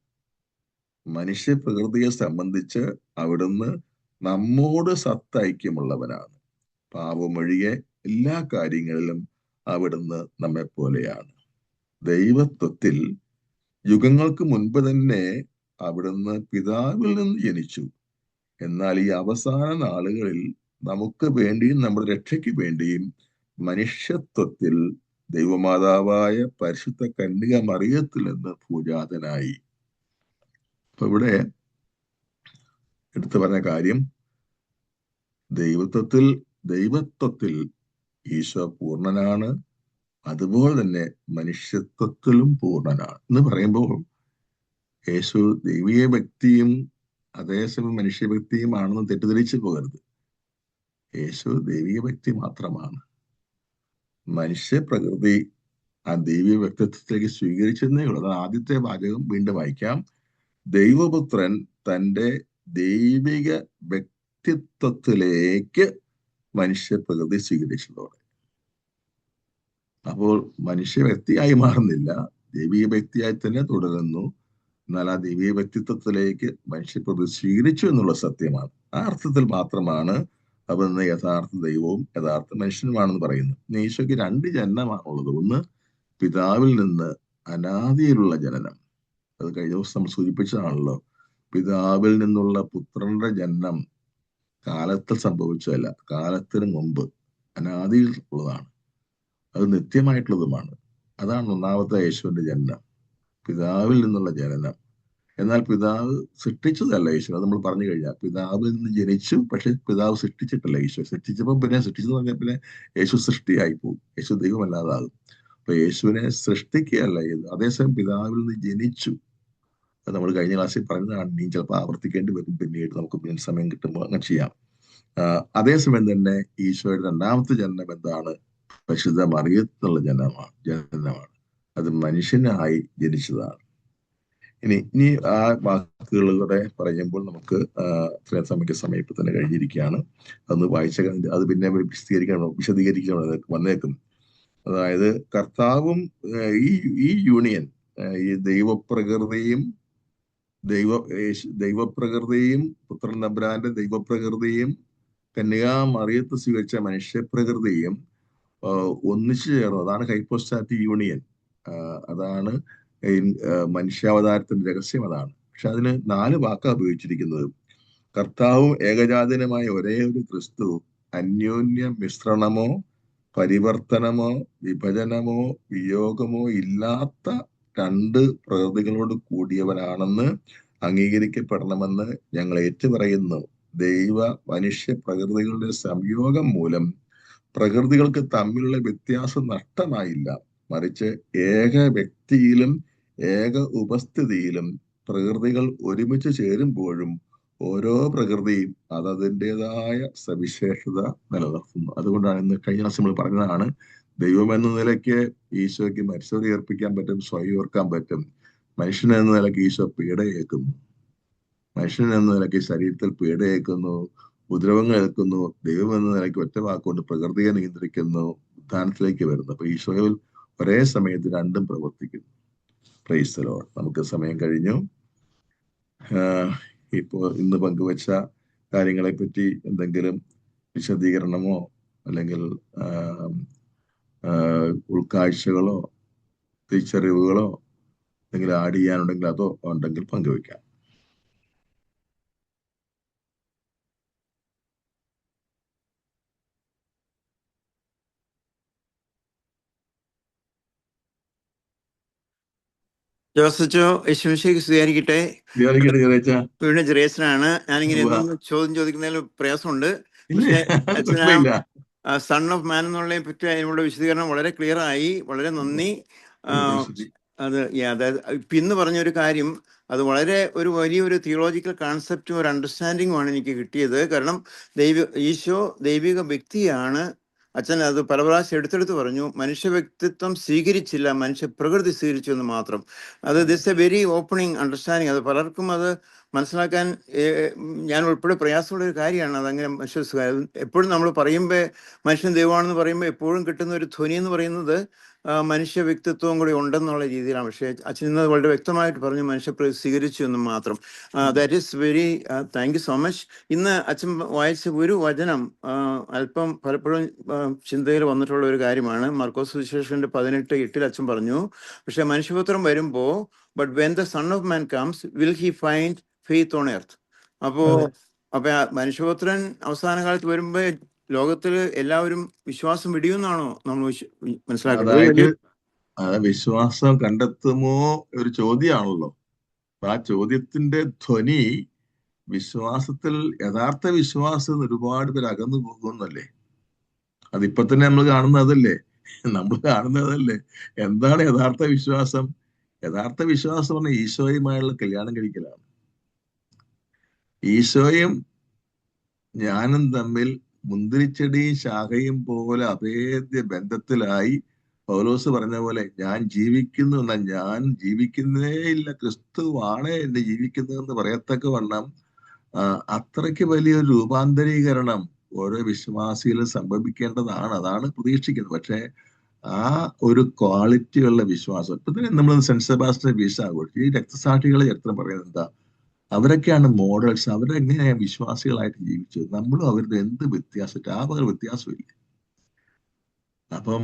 മനുഷ്യപ്രകൃതിയെ സംബന്ധിച്ച് അവിടുന്ന് നമ്മോട് സത്തൈക്യമുള്ളവനാണ്. പാപമൊഴികെ എല്ലാ കാര്യങ്ങളിലും അവിടുന്ന് നമ്മെ പോലെയാണ്. ദൈവത്വത്തിൽ യുഗങ്ങൾക്ക് മുൻപ് തന്നെ അവിടുന്ന് പിതാവിൽ നിന്ന് ജനിച്ചു. എന്നാൽ ഈ അവസാന നാളുകളിൽ നമുക്ക് വേണ്ടിയും നമ്മുടെ രക്ഷയ്ക്ക് വേണ്ടിയും മനുഷ്യത്വത്തിൽ ദൈവമാതാവായ പരിശുദ്ധ കന്യക മറിയത്തിൽ നിന്ന് പൂജാതനായി. അപ്പൊ ഇവിടെ എടുത്തു പറഞ്ഞ കാര്യം, ദൈവത്വത്തിൽ ഈശോ പൂർണ്ണനാണ്, അതുപോലെ തന്നെ മനുഷ്യത്വത്തിലും പൂർണ്ണനാണ് എന്ന് പറയുമ്പോൾ യേശു ദൈവീയ വ്യക്തിയും അതേസമയം മനുഷ്യ വ്യക്തിയുമാണെന്ന് തെറ്റിദ്ധരിച്ചു പോകരുത്. യേശു ദൈവീയ വ്യക്തി മാത്രമാണ്. മനുഷ്യപ്രകൃതി ആ ദൈവീയ വ്യക്തിത്വത്തിലേക്ക് സ്വീകരിച്ചെന്നേ ഉള്ളൂ. അത് ആദ്യത്തെ വാചകം വീണ്ടും വായിക്കാം. ദൈവപുത്രൻ തന്റെ ദൈവിക വ്യക്തിത്വത്തിലേക്ക് മനുഷ്യപ്രകൃതി സ്വീകരിച്ചതോടെ. അപ്പോൾ മനുഷ്യ വ്യക്തിയായി മാറുന്നില്ല, ദൈവീയ വ്യക്തിയായി തന്നെ തുടരുന്നു. എന്നാൽ ആ ദൈവീയ വ്യക്തിത്വത്തിലേക്ക് മനുഷ്യപ്രകൃതി സ്വീകരിച്ചു എന്നുള്ള സത്യമാണ്. ആ അർത്ഥത്തിൽ മാത്രമാണ് അപ്പൊ ഇന്ന് യഥാർത്ഥ ദൈവവും യഥാർത്ഥ മനുഷ്യനുമാണെന്ന് പറയുന്നു. ഈശോയ്ക്ക് രണ്ട് ജനനമാണുള്ളത്. ഒന്ന് പിതാവിൽ നിന്ന് അനാദിയിലുള്ള ജനനം. അത് കഴിഞ്ഞ ദിവസം നമ്മൾ സൂചിപ്പിച്ചതാണല്ലോ. പിതാവിൽ നിന്നുള്ള പുത്രന്റെ ജനനം കാലത്തിൽ സംഭവിച്ചതല്ല, കാലത്തിന് മുമ്പ് അനാദിയിൽ ഉള്ളതാണ്. അത് നിത്യമായിട്ടുള്ളതുമാണ്. അതാണ് ഒന്നാമത്തെ യേശുവിന്റെ ജനനം, പിതാവിൽ നിന്നുള്ള ജനനം. എന്നാൽ പിതാവ് സൃഷ്ടിച്ചതല്ല യേശു. അത് നമ്മൾ പറഞ്ഞു കഴിഞ്ഞാൽ പിതാവിൽ നിന്ന് ജനിച്ചു, പക്ഷെ പിതാവ് സൃഷ്ടിച്ചിട്ടല്ല യേശു. സൃഷ്ടിച്ചപ്പോൾ പിന്നെ സൃഷ്ടിച്ചെന്ന് പറഞ്ഞാൽ പിന്നെ യേശു സൃഷ്ടിയായി പോകും, യേശു ദൈവമല്ലാതാകും. അപ്പൊ യേശുവിനെ സൃഷ്ടിക്കുകയല്ല ചെയ്തു. അതേസമയം പിതാവിൽ നിന്ന് ജനിച്ചു. അത് നമ്മൾ കഴിഞ്ഞ ക്ലാസ്സിൽ പറഞ്ഞതാണ്. നീ ചിലപ്പോൾ ആവർത്തിക്കേണ്ടി വരും, പിന്നീട് നമുക്ക് സമയം കിട്ടുമ്പോൾ അങ്ങനെ ചെയ്യാം. അതേസമയം തന്നെ ഈശോയുടെ രണ്ടാമത്തെ ജനനം എന്താണ്? പരിശുദ്ധ മറിയത്തിലുള്ള ജനനമാണ്. അത് മനുഷ്യനായി ജനിച്ചതാണ്. ഇനി ആ വാക്കുകളിലൂടെ പറയുമ്പോൾ നമുക്ക് ഇത്രയും സമയം ഇപ്പൊ തന്നെ കഴിഞ്ഞിരിക്കുകയാണ്. അതൊന്ന് വായിച്ച അത് പിന്നെ വിശദീകരിക്കണം വന്നേക്കും. അതായത് കർത്താവും ഈ യൂണിയൻ, ഈ ദൈവപ്രകൃതിയും പുത്രൻ തമ്പുരാന്റെ ദൈവപ്രകൃതിയും കന്യകാമറിയത്ത് സ്വീകരിച്ച മനുഷ്യപ്രകൃതിയും ഒന്നിച്ചു ചേർന്നു. അതാണ് ഹൈപ്പോസ്റ്റാറ്റിക് യൂണിയൻ. അതാണ് മനുഷ്യാവതാരത്തിന്റെ രഹസ്യം. അതാണ്. പക്ഷെ അതിന് 4 വാക്കാണ് ഉപയോഗിച്ചിരിക്കുന്നത്. കർത്താവും ഏകജാതനുമായ ഒരേ ഒരു ക്രിസ്തു അന്യോന്യ മിശ്രണമോ പരിവർത്തനമോ വിഭജനമോ വിയോഗമോ ഇല്ലാത്ത 2 പ്രകൃതികളോട് കൂടിയവനാണെന്ന് അംഗീകരിക്കപ്പെടണമെന്ന് ഞങ്ങൾ ഏറ്റുപറയുന്നു. ദൈവ മനുഷ്യ പ്രകൃതികളുടെ സംയോഗം മൂലം പ്രകൃതികൾക്ക് തമ്മിലുള്ള വ്യത്യാസം നഷ്ടമായില്ല. മറിച്ച് ഏക വ്യക്തിയിലും ഏക ഉപസ്ഥിതിയിലും പ്രകൃതികൾ ഒരുമിച്ച് ചേരുമ്പോഴും ഓരോ പ്രകൃതിയും അതതിൻ്റെതായ സവിശേഷത നിലനിർത്തുന്നു. അതുകൊണ്ടാണ് ഇന്ന് കഴിഞ്ഞ ദിവസം നമ്മൾ പറഞ്ഞതാണ്, ദൈവം എന്ന നിലയ്ക്ക് ഈശോയ്ക്ക് മരിച്ചവരെ ഏർപ്പിക്കാൻ പറ്റും, സ്വയം ഓർക്കാൻ പറ്റും. മനുഷ്യൻ എന്ന നിലയ്ക്ക് ഈശോ പീഡയേൽക്കുന്നു. മനുഷ്യൻ എന്ന നിലയ്ക്ക് ശരീരത്തിൽ പീഡയേൽക്കുന്നു, ഉപദ്രവങ്ങൾ ഏൽക്കുന്നു. ദൈവം എന്ന നിലയ്ക്ക് ഒറ്റ വാക്കുകൊണ്ട് പ്രകൃതിയെ നിയന്ത്രിക്കുന്നു, ഉദ്ധാനത്തിലേക്ക് വരുന്നു. അപ്പൊ ഈശോയിൽ ഒരേ സമയത്ത് രണ്ടും പ്രവർത്തിക്കുന്നു. Praise the Lord. നമുക്ക് സമയം കഴിഞ്ഞു. ഇന്ന് പങ്കുവച്ച കാര്യങ്ങളെ പറ്റി എന്തെങ്കിലും വിശദീകരണമോ അല്ലെങ്കിൽ ഉൾക്കാഴ്ചകളോ തിരിച്ചറിവുകളോ എന്തെങ്കിലും ആഡ് ചെയ്യാനുണ്ടെങ്കിൽ അതോ ഉണ്ടെങ്കിൽ പങ്കുവയ്ക്കാം. ജോസച്ചോ യേശുമിശിഹായ്ക്ക് സ്വീകരിക്കട്ടെ. വീണ്ടും ചെറിയച്ഛനാണ്. ഞാനിങ്ങനെ ചോദ്യം ചോദിക്കുന്നതിൽ പ്രയാസമുണ്ട്. പക്ഷേ അച്ഛനാ സൺ ഓഫ് മാൻ എന്നുള്ളതിനെ പറ്റി അതിനുള്ള വിശദീകരണം വളരെ ക്ലിയർ ആയി. വളരെ നന്ദി. അതായത് ഇപ്പം ഇന്ന് പറഞ്ഞൊരു കാര്യം, അത് വളരെ വലിയൊരു തിയോളജിക്കൽ കോൺസെപ്റ്റും ഒരു അണ്ടർസ്റ്റാൻഡിങ്ങുമാണ് എനിക്ക് കിട്ടിയത്. കാരണം ഈശോ ദൈവിക വ്യക്തിയാണ്. അച്ഛൻ അത് പല പ്രാവശ്യം എടുത്തെടുത്ത് പറഞ്ഞു. മനുഷ്യ വ്യക്തിത്വം സ്വീകരിച്ചില്ല, മനുഷ്യ പ്രകൃതി സ്വീകരിച്ചു എന്ന് മാത്രം. This A very opening understanding. അത് പലർക്കും അത് മനസ്സിലാക്കാൻ ഞാൻ ഉൾപ്പെടെ പ്രയാസമുള്ള ഒരു കാര്യമാണ്. അതങ്ങനെ എപ്പോഴും നമ്മൾ പറയുമ്പോൾ മനുഷ്യൻ ദൈവമാണെന്ന് പറയുമ്പോൾ എപ്പോഴും കിട്ടുന്ന ഒരു ധ്വനി എന്ന് പറയുന്നത് മനുഷ്യ വ്യക്തിത്വം കൂടി ഉണ്ടെന്നുള്ള രീതിയിലാണ്. പക്ഷേ അച്ഛൻ ഇന്ന് വളരെ വ്യക്തമായിട്ട് പറഞ്ഞു മനുഷ്യ സ്വീകരിച്ചു എന്ന് മാത്രം. That is very thank you so much. ഇന്ന് അച്ഛൻ വായിച്ച ഒരു വചനം അല്പം പലപ്പോഴും ചിന്തയിൽ വന്നിട്ടുള്ള ഒരു കാര്യമാണ്. മർക്കോസ് സുവിശേഷന്റെ 18:8 അച്ഛൻ പറഞ്ഞു, പക്ഷെ മനുഷ്യപുത്രം വരുമ്പോൾ but when the son of man comes will he find faith on earth. അപ്പോ മനുഷ്യപുത്രൻ അവസാന കാലത്ത് വരുമ്പോ ലോകത്തിൽ എല്ലാവരും വിശ്വാസം വെടിയുന്നാണോ നമ്മൾ മനസ്സിലാക്കുന്നത്? വിശ്വാസം കണ്ടെത്തുമോ ഒരു ചോദ്യമാണല്ലോ. ആ ചോദ്യത്തിന്റെ ധ്വനി വിശ്വാസത്തിൽ, യഥാർത്ഥ വിശ്വാസം ഒരുപാട് പേര് അകന്നു പോകുന്നല്ലേ. അതിപ്പോ തന്നെ നമ്മൾ കാണുന്നതല്ലേ. എന്താണ് യഥാർത്ഥ വിശ്വാസം? യഥാർത്ഥ വിശ്വാസം പറഞ്ഞാൽ ഈശോയുമായുള്ള കല്യാണം കഴിക്കലാണ്. ഈശോയും ഞാനും തമ്മിൽ മുന്തിരിച്ചെടിയും ശാഖയും പോലെ അഭേദ്യ ബന്ധത്തിലായി. പൗലോസ് പറഞ്ഞ പോലെ ഞാൻ ജീവിക്കുന്നു എന്നാൽ ഞാൻ ജീവിക്കുന്നേ ഇല്ല, ക്രിസ്തുവാണ് എന്നെ ജീവിക്കുന്നതെന്ന് പറയത്തക്ക വണ്ണം അത്രയ്ക്ക് വലിയൊരു രൂപാന്തരീകരണം ഓരോ വിശ്വാസിയിലും സംഭവിക്കേണ്ടതാണ്. അതാണ് പ്രതീക്ഷിക്കുന്നത്. പക്ഷെ ആ ഒരു ക്വാളിറ്റിയുള്ള വിശ്വാസം. ഇപ്പൊ തന്നെ നമ്മൾ സെന്റ് സെബാസ്റ്റ്യൻ വീഴ്ച ആഘോഷിച്ചു. ഈ രക്തസാക്ഷികളെ ചരിത്രം പറയുന്നത് എന്താ? അവരൊക്കെയാണ് മോഡൽസ്. അവരെങ്ങനെയാണ് വിശ്വാസികളായിട്ട് ജീവിച്ചത്. നമ്മളും അവരുടെ എന്ത് വ്യത്യാസം, ആ പകൽ വ്യത്യാസമില്ല. അപ്പം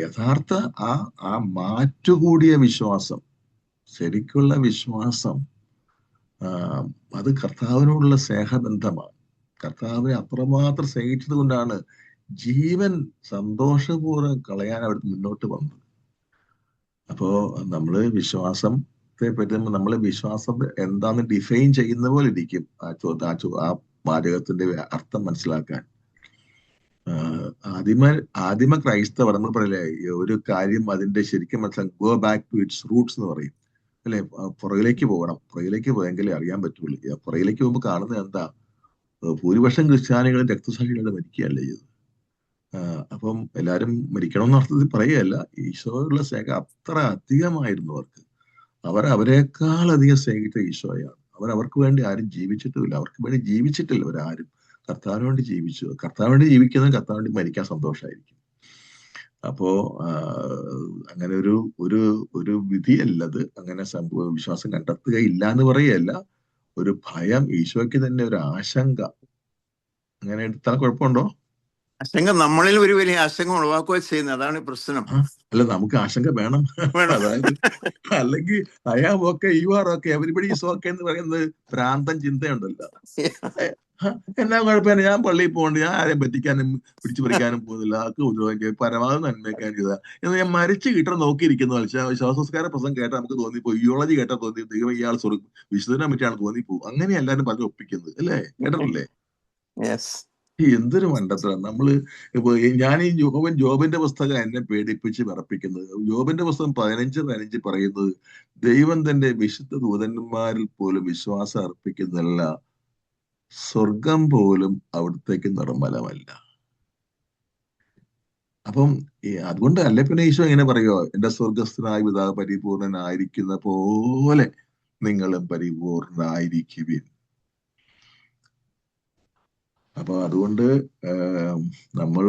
യഥാർത്ഥ ആ ആ മാറ്റുകൂടിയ വിശ്വാസം, ശരിക്കുള്ള വിശ്വാസം, അത് കർത്താവിനോടുള്ള സ്നേഹബന്ധമാണ്. കർത്താവിനെ അത്രമാത്രം സ്നേഹിച്ചത് കൊണ്ടാണ് ജീവൻ സന്തോഷപൂർവ്വം കളയാൻ അവർ മുന്നോട്ട് വന്നത്. അപ്പോ നമ്മള് വിശ്വാസത്തെ പറ്റി നമ്മള് വിശ്വാസം എന്താന്ന് ഡിഫൈൻ ചെയ്യുന്ന പോലെ ഇരിക്കും ആ വാചകത്തിന്റെ അർത്ഥം മനസ്സിലാക്കാൻ. ആദിമ ആദിമ ക്രൈസ്തവർ നമ്മൾ പറയില്ലേ, ഒരു കാര്യം അതിന്റെ ശരിക്കും മനസ്സിലാക്കാൻ go back to its roots എന്ന് പറയും അല്ലെ. പുറകിലേക്ക് പോകണം, പുറകിലേക്ക് പോയെങ്കിലേ അറിയാൻ പറ്റുള്ളൂ. പുറകിലേക്ക് പോകുമ്പോൾ കാണുന്നത് എന്താ? ഭൂരിപക്ഷം ക്രിസ്ത്യാനികളും രക്തസാക്ഷികളുടെ മരിക്കുകയല്ലേ ചെയ്തത്. അപ്പം എല്ലാരും മരിക്കണമെന്ന അർത്ഥത്തിൽ പറയുകയല്ല, ഈശോയുള്ള സ്നേഹം അത്ര അധികമായിരുന്നു അവർക്ക്. അവരെക്കാൾ അധികം സ്നേഹിച്ച ഈശോയാണ്. അവർക്ക് വേണ്ടി ആരും ജീവിച്ചിട്ടുമില്ല, അവർക്ക് വേണ്ടി ജീവിച്ചിട്ടില്ല അവരാരും. കർത്താവിന് വേണ്ടി ജീവിച്ചു. കർത്താവിന് വേണ്ടി ജീവിക്കുന്നത് കർത്താവിന് വേണ്ടി മരിക്കാൻ സന്തോഷമായിരിക്കും. അപ്പോ അങ്ങനെ ഒരു ഒരു ഒരു വിധിയല്ലത്. അങ്ങനെ വിശ്വാസം കണ്ടെത്തുകയില്ല എന്ന് പറയുകയല്ല, ഒരു ഭയം, ഈശോയ്ക്ക് തന്നെ ഒരു ആശങ്ക. അങ്ങനെ എടുത്താൽ കുഴപ്പമുണ്ടോ? ആശങ്ക നമ്മളിൽ ഒരു വലിയ ആശങ്ക ഉളവാക്കുക ചെയ്യുന്നത്, അതാണ് പ്രശ്നം. അല്ല, നമുക്ക് ആശങ്ക വേണം. അതായത് അല്ലെങ്കിൽ I am okay, you are okay, everybody is okay എന്ന് പറയുന്നത് ഭ്രാന്തൻ ചിന്തയുണ്ടല്ലോ. എന്നാ കുഴപ്പമില്ല, ഞാൻ പള്ളിയിൽ പോകണ്ട, ഞാൻ ആരെയും പറ്റിക്കാനും പിടിച്ചു പറിക്കാനും പോകുന്നില്ല, ആർക്ക് ഉപദ്രവിക്കുക, പരമാവധി നന്മയ്ക്കാൻ ചെയ്ത എന്ന് ഞാൻ മരിച്ചു കിട്ടാൻ നോക്കിയിരിക്കുന്നു. ശവസംസ്കാര പ്രസംഗം കേട്ടാൽ നമുക്ക് തോന്നിപ്പോ, യുവോളജി കേട്ടാൽ തോന്നി ദൈവം ഇയാൾ വിശുദ്ധനെ പറ്റിയാണ് തോന്നിപ്പോവും. അങ്ങനെ എല്ലാരും പറഞ്ഞ് ഒപ്പിക്കുന്നത് അല്ലേ? കേട്ടിട്ടില്ലേ? എന്തൊരു മണ്ടത്തരം. നമ്മള് ഇപ്പൊ ഞാൻ ഈ ജോബിന്റെ പുസ്തകം എന്നെ പേടിപ്പിച്ച് വിറപ്പിക്കുന്നത്. ജോബിന്റെ പുസ്തകം 15:15 പറയുന്നത്, ദൈവം തന്റെ വിശുദ്ധ ദൂതന്മാരിൽ പോലും വിശ്വാസം അർപ്പിക്കുന്നതല്ല, സ്വർഗം പോലും അവിടത്തേക്ക് നിർമ്മലമല്ല. അപ്പം അതുകൊണ്ട് അല്ലെ പിന്നെ ഈശോ എങ്ങനെ പറയുമോ, എന്റെ സ്വർഗസ്ഥനായ പിതാവ് പരിപൂർണനായിരിക്കുന്ന പോലെ നിങ്ങളും പരിപൂർണനായിരിക്കുവിൻ. അപ്പൊ അതുകൊണ്ട് നമ്മൾ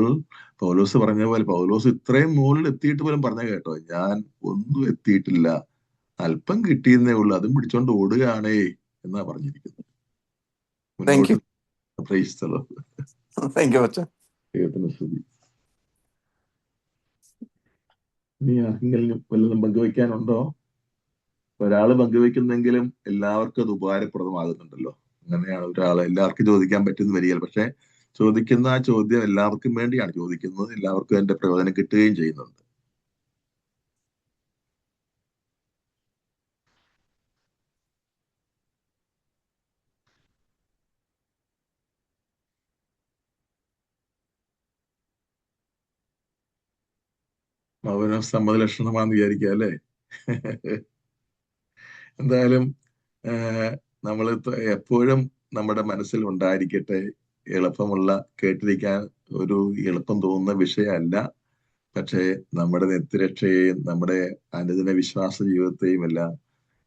പൗലോസ് പറഞ്ഞ പോലെ, പൗലോസ് ഇത്രയും മുകളിൽ എത്തിയിട്ട് പോലും പറഞ്ഞ കേട്ടോ, ഞാൻ ഒന്നും എത്തിയിട്ടില്ല, അല്പം കിട്ടിയെന്നേ ഉള്ളൂ, അതും പിടിച്ചോണ്ട് ഓടുകയാണേ എന്നാ പറഞ്ഞിരിക്കുന്നത്. മുന്നോട്ട് ദൈവത്തിന് സ്തുതി. ഇനി ആർക്കെങ്കിലും വല്ലതും പങ്കുവയ്ക്കാനുണ്ടോ? ഒരാള് പങ്കുവെക്കുന്നെങ്കിലും എല്ലാവർക്കും അത് ഉപകാരപ്രദമാകുന്നുണ്ടല്ലോ. അങ്ങനെയാണ് ഒരാൾ എല്ലാവർക്കും ചോദിക്കാൻ പറ്റുന്ന വരികയില്ല, പക്ഷെ ചോദിക്കുന്ന ആ ചോദ്യം എല്ലാവർക്കും വേണ്ടിയാണ് ചോദിക്കുന്നത്, എല്ലാവർക്കും അതിന്റെ പ്രയോജനം കിട്ടുകയും ചെയ്യുന്നുണ്ട്. മൗനം സമ്മത ലക്ഷണമാണെന്ന് വിചാരിക്കുക അല്ലേ? എന്തായാലും നമ്മൾ എപ്പോഴും നമ്മുടെ മനസ്സിൽ ഉണ്ടായിരിക്കട്ടെ, എളുപ്പമുള്ള, കേട്ടിരിക്കാൻ ഒരു എളുപ്പം തോന്നുന്ന വിഷയമല്ല, പക്ഷേ നമ്മുടെ നിത്യരക്ഷയെയും നമ്മുടെ അനുദിന വിശ്വാസ ജീവിതത്തെയും എല്ലാം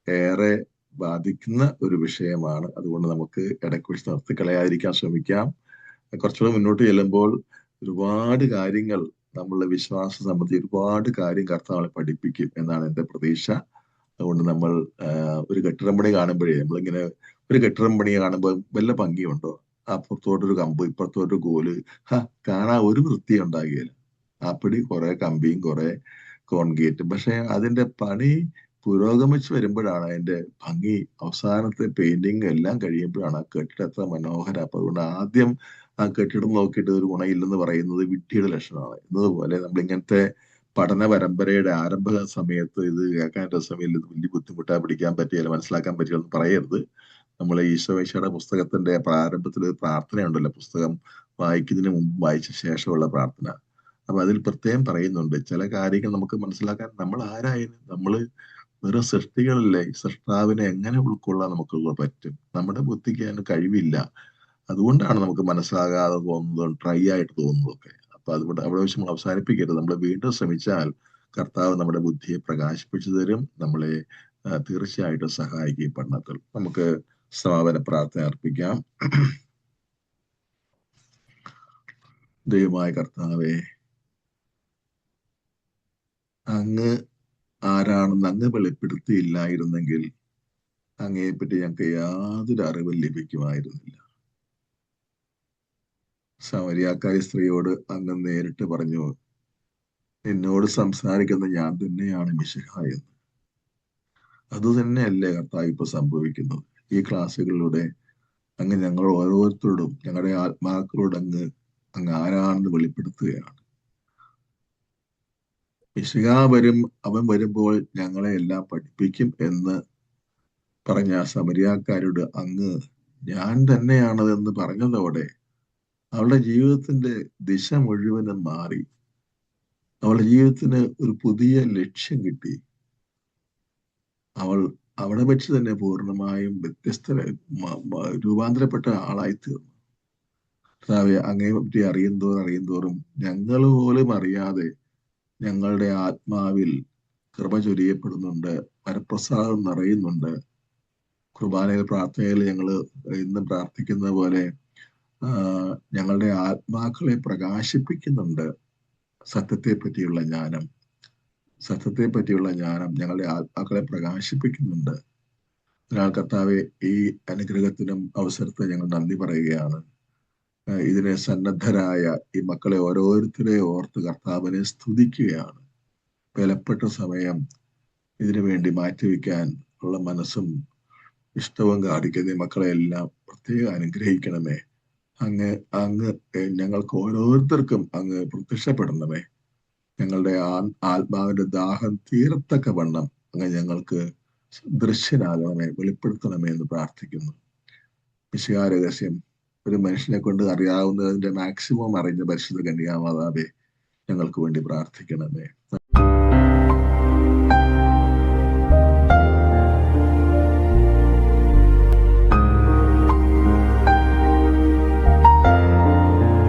ഏറെ ബാധിക്കുന്ന ഒരു വിഷയമാണ്. അതുകൊണ്ട് നമുക്ക് ഇടയ്ക്ക് വെച്ച് നിർത്തി കളയാതിരിക്കാൻ ശ്രമിക്കാം. കുറച്ചുകൂടെ മുന്നോട്ട് ചെല്ലുമ്പോൾ ഒരുപാട് കാര്യങ്ങൾ, നമ്മളുടെ വിശ്വാസം സംബന്ധിച്ച് ഒരുപാട് കാര്യം കർത്താവ് പഠിപ്പിക്കും എന്നാണ് എൻ്റെ പ്രതീക്ഷ. അതുകൊണ്ട് നമ്മൾ ഒരു കെട്ടിടം പണി കാണുമ്പോഴേ, നമ്മളിങ്ങനെ ഒരു കെട്ടിടം പണി കാണുമ്പോൾ വല്ല ഭംഗിയുണ്ടോ? അപ്പുറത്തോട്ടൊരു കമ്പ്, ഇപ്പുറത്തോട്ടൊരു കോല്, കാണാൻ ഒരു വൃത്തി ഉണ്ടാകുകയില്ല. അപ്പടി കുറെ കമ്പിയും കുറെ കോൺക്രീറ്റും. പക്ഷെ അതിന്റെ പണി പുരോഗമിച്ച് വരുമ്പോഴാണ് അതിന്റെ ഭംഗി. അവസാനത്തെ പെയിന്റിങ് എല്ലാം കഴിയുമ്പോഴാണ് ആ കെട്ടിടം എത്ര മനോഹരം. അപ്പൊ അതുകൊണ്ട് ആദ്യം ആ കെട്ടിടം നോക്കിയിട്ട് ഒരു ഗുണമില്ലെന്ന് പറയുന്നത് വിഡ്ഢിയുടെ ലക്ഷണമാണ്. എന്നതുപോലെ നമ്മൾ ഇങ്ങനത്തെ പഠന പരമ്പരയുടെ ആരംഭ സമയത്ത് ഇത് കേൾക്കാൻ രസമില്ല, ഇത് വലിയ ബുദ്ധിമുട്ടാ, പിടിക്കാൻ പറ്റിയാലും മനസ്സിലാക്കാൻ പറ്റിയെന്ന് പറയരുത്. നമ്മൾ ഈശോയുടെ പുസ്തകത്തിന്റെ പ്രാരംഭത്തിൽ ഒരു പ്രാർത്ഥനയുണ്ടല്ലോ, പുസ്തകം വായിക്കുന്നതിന് മുമ്പ് വായിച്ച ശേഷമുള്ള പ്രാർത്ഥന. അപ്പൊ അതിൽ പ്രത്യേകം പറയുന്നുണ്ട്, ചില കാര്യങ്ങൾ നമുക്ക് മനസ്സിലാക്കാൻ നമ്മൾ ആരായാലും നമ്മള് വെറും സൃഷ്ടികളല്ലേ, സൃഷ്ടാവിനെ എങ്ങനെ ഉൾക്കൊള്ളാൻ നമുക്ക് പറ്റും? നമ്മുടെ ബുദ്ധിക്ക് അതിന് കഴിവില്ല. അതുകൊണ്ടാണ് നമുക്ക് മനസ്സിലാകാതെ തോന്നുന്നതും ഡ്രൈ ആയിട്ട് തോന്നുന്നതൊക്കെ. അപ്പൊ അതുകൊണ്ട് അവിടെ വെച്ച് നമ്മൾ അവസാനിപ്പിക്കരുത്. നമ്മൾ വീണ്ടും ശ്രമിച്ചാൽ കർത്താവ് നമ്മുടെ ബുദ്ധിയെ പ്രകാശിപ്പിച്ചു തരും, നമ്മളെ തീർച്ചയായിട്ടും സഹായിക്കും പഠനത്തിൽ. നമുക്ക് സമാപന പ്രാർത്ഥന അർപ്പിക്കാം. ദൈവമായ കർത്താവേ, അങ്ങ് ആരാണെന്ന് അങ്ങ് വെളിപ്പെടുത്തിയില്ലായിരുന്നെങ്കിൽ അങ്ങയെപ്പറ്റി ഞങ്ങൾക്ക് യാതൊരു അറിവും ലഭിക്കുമായിരുന്നില്ല. സമരിയാക്കാരി സ്ത്രീയോട് അങ്ങ് നേരിട്ട് പറഞ്ഞു, എന്നോട് സംസാരിക്കുന്ന ഞാൻ തന്നെയാണ് മിശിഹ എന്ന്. അതുതന്നെയല്ലേ കർത്താവ് ഇപ്പൊ സംഭവിക്കുന്നത്. ഈ ക്ലാസ്സുകളിലൂടെ അങ്ങ് ഞങ്ങൾ ഓരോരുത്തരോടും ഞങ്ങളുടെ ആത്മാക്കളോട് അങ്ങ് ആരാണെന്ന് വെളിപ്പെടുത്തുകയാണ്. മിശിഹ വരും, അവൻ വരുമ്പോൾ ഞങ്ങളെ എല്ലാം പഠിപ്പിക്കും എന്ന് പറഞ്ഞ സമരിയാക്കാരോട് അങ്ങ് ഞാൻ തന്നെയാണതെന്ന് പറഞ്ഞതോടെ അവളുടെ ജീവിതത്തിന്റെ ദിശ മുഴുവനും മാറി. അവളുടെ ജീവിതത്തിന് ഒരു പുതിയ ലക്ഷ്യം കിട്ടി. അവൾ അവിടെ വെച്ച് തന്നെ പൂർണ്ണമായും രൂപാന്തരപ്പെട്ട ആളായി തീർന്നു. അങ്ങയെ പറ്റി അറിയുന്തോറും ഞങ്ങൾ പോലും അറിയാതെ ഞങ്ങളുടെ ആത്മാവിൽ കൃപ ചൊരിയപ്പെടുന്നുണ്ട്, വരപ്രസാദം നിറയുന്നുണ്ട്. കുർബാനയിൽ പ്രാർത്ഥനയിൽ ഞങ്ങൾ ഇന്ന് പ്രാർത്ഥിക്കുന്ന പോലെ ഞങ്ങളുടെ ആത്മാക്കളെ പ്രകാശിപ്പിക്കുന്നുണ്ട്. സത്യത്തെ പറ്റിയുള്ള ജ്ഞാനം ഞങ്ങളുടെ ആത്മാക്കളെ പ്രകാശിപ്പിക്കുന്നുണ്ട്. അതിനാൽ കർത്താവെ, ഈ അനുഗ്രഹത്തിനും അവസരത്തെ ഞങ്ങൾ നന്ദി പറയുകയാണ്. ഇതിനെ സന്നദ്ധരായ ഈ മക്കളെ ഓരോരുത്തരെ ഓർത്ത് കർത്താവിനെ സ്തുതിക്കുകയാണ്. വിലപ്പെട്ട സമയം ഇതിനു വേണ്ടി മാറ്റിവെക്കാൻ ഉള്ള മനസ്സും ഇഷ്ടവും കാണിക്കുന്ന ഈ മക്കളെ എല്ലാം പ്രത്യേകം അനുഗ്രഹിക്കണമേ. അങ്ങ് ഞങ്ങൾക്ക് ഓരോരുത്തർക്കും അങ്ങ് പ്രത്യക്ഷപ്പെടണമേ. ഞങ്ങളുടെ ആത്മാവിന്റെ ദാഹം തീരത്തക്ക വണ്ണം അങ്ങ് ഞങ്ങൾക്ക് ദൃശ്യനാകണമേ, വെളിപ്പെടുത്തണമേ എന്ന് പ്രാർത്ഥിക്കുന്നു. മിശിഹാ രഹസ്യം ഒരു മനുഷ്യനെ കൊണ്ട് അറിയാവുന്നതിന്റെ മാക്സിമം അറിഞ്ഞ പരിശുദ്ധ കന്യാമാതാവേ, ഞങ്ങൾക്ക് വേണ്ടി പ്രാർത്ഥിക്കണമേ.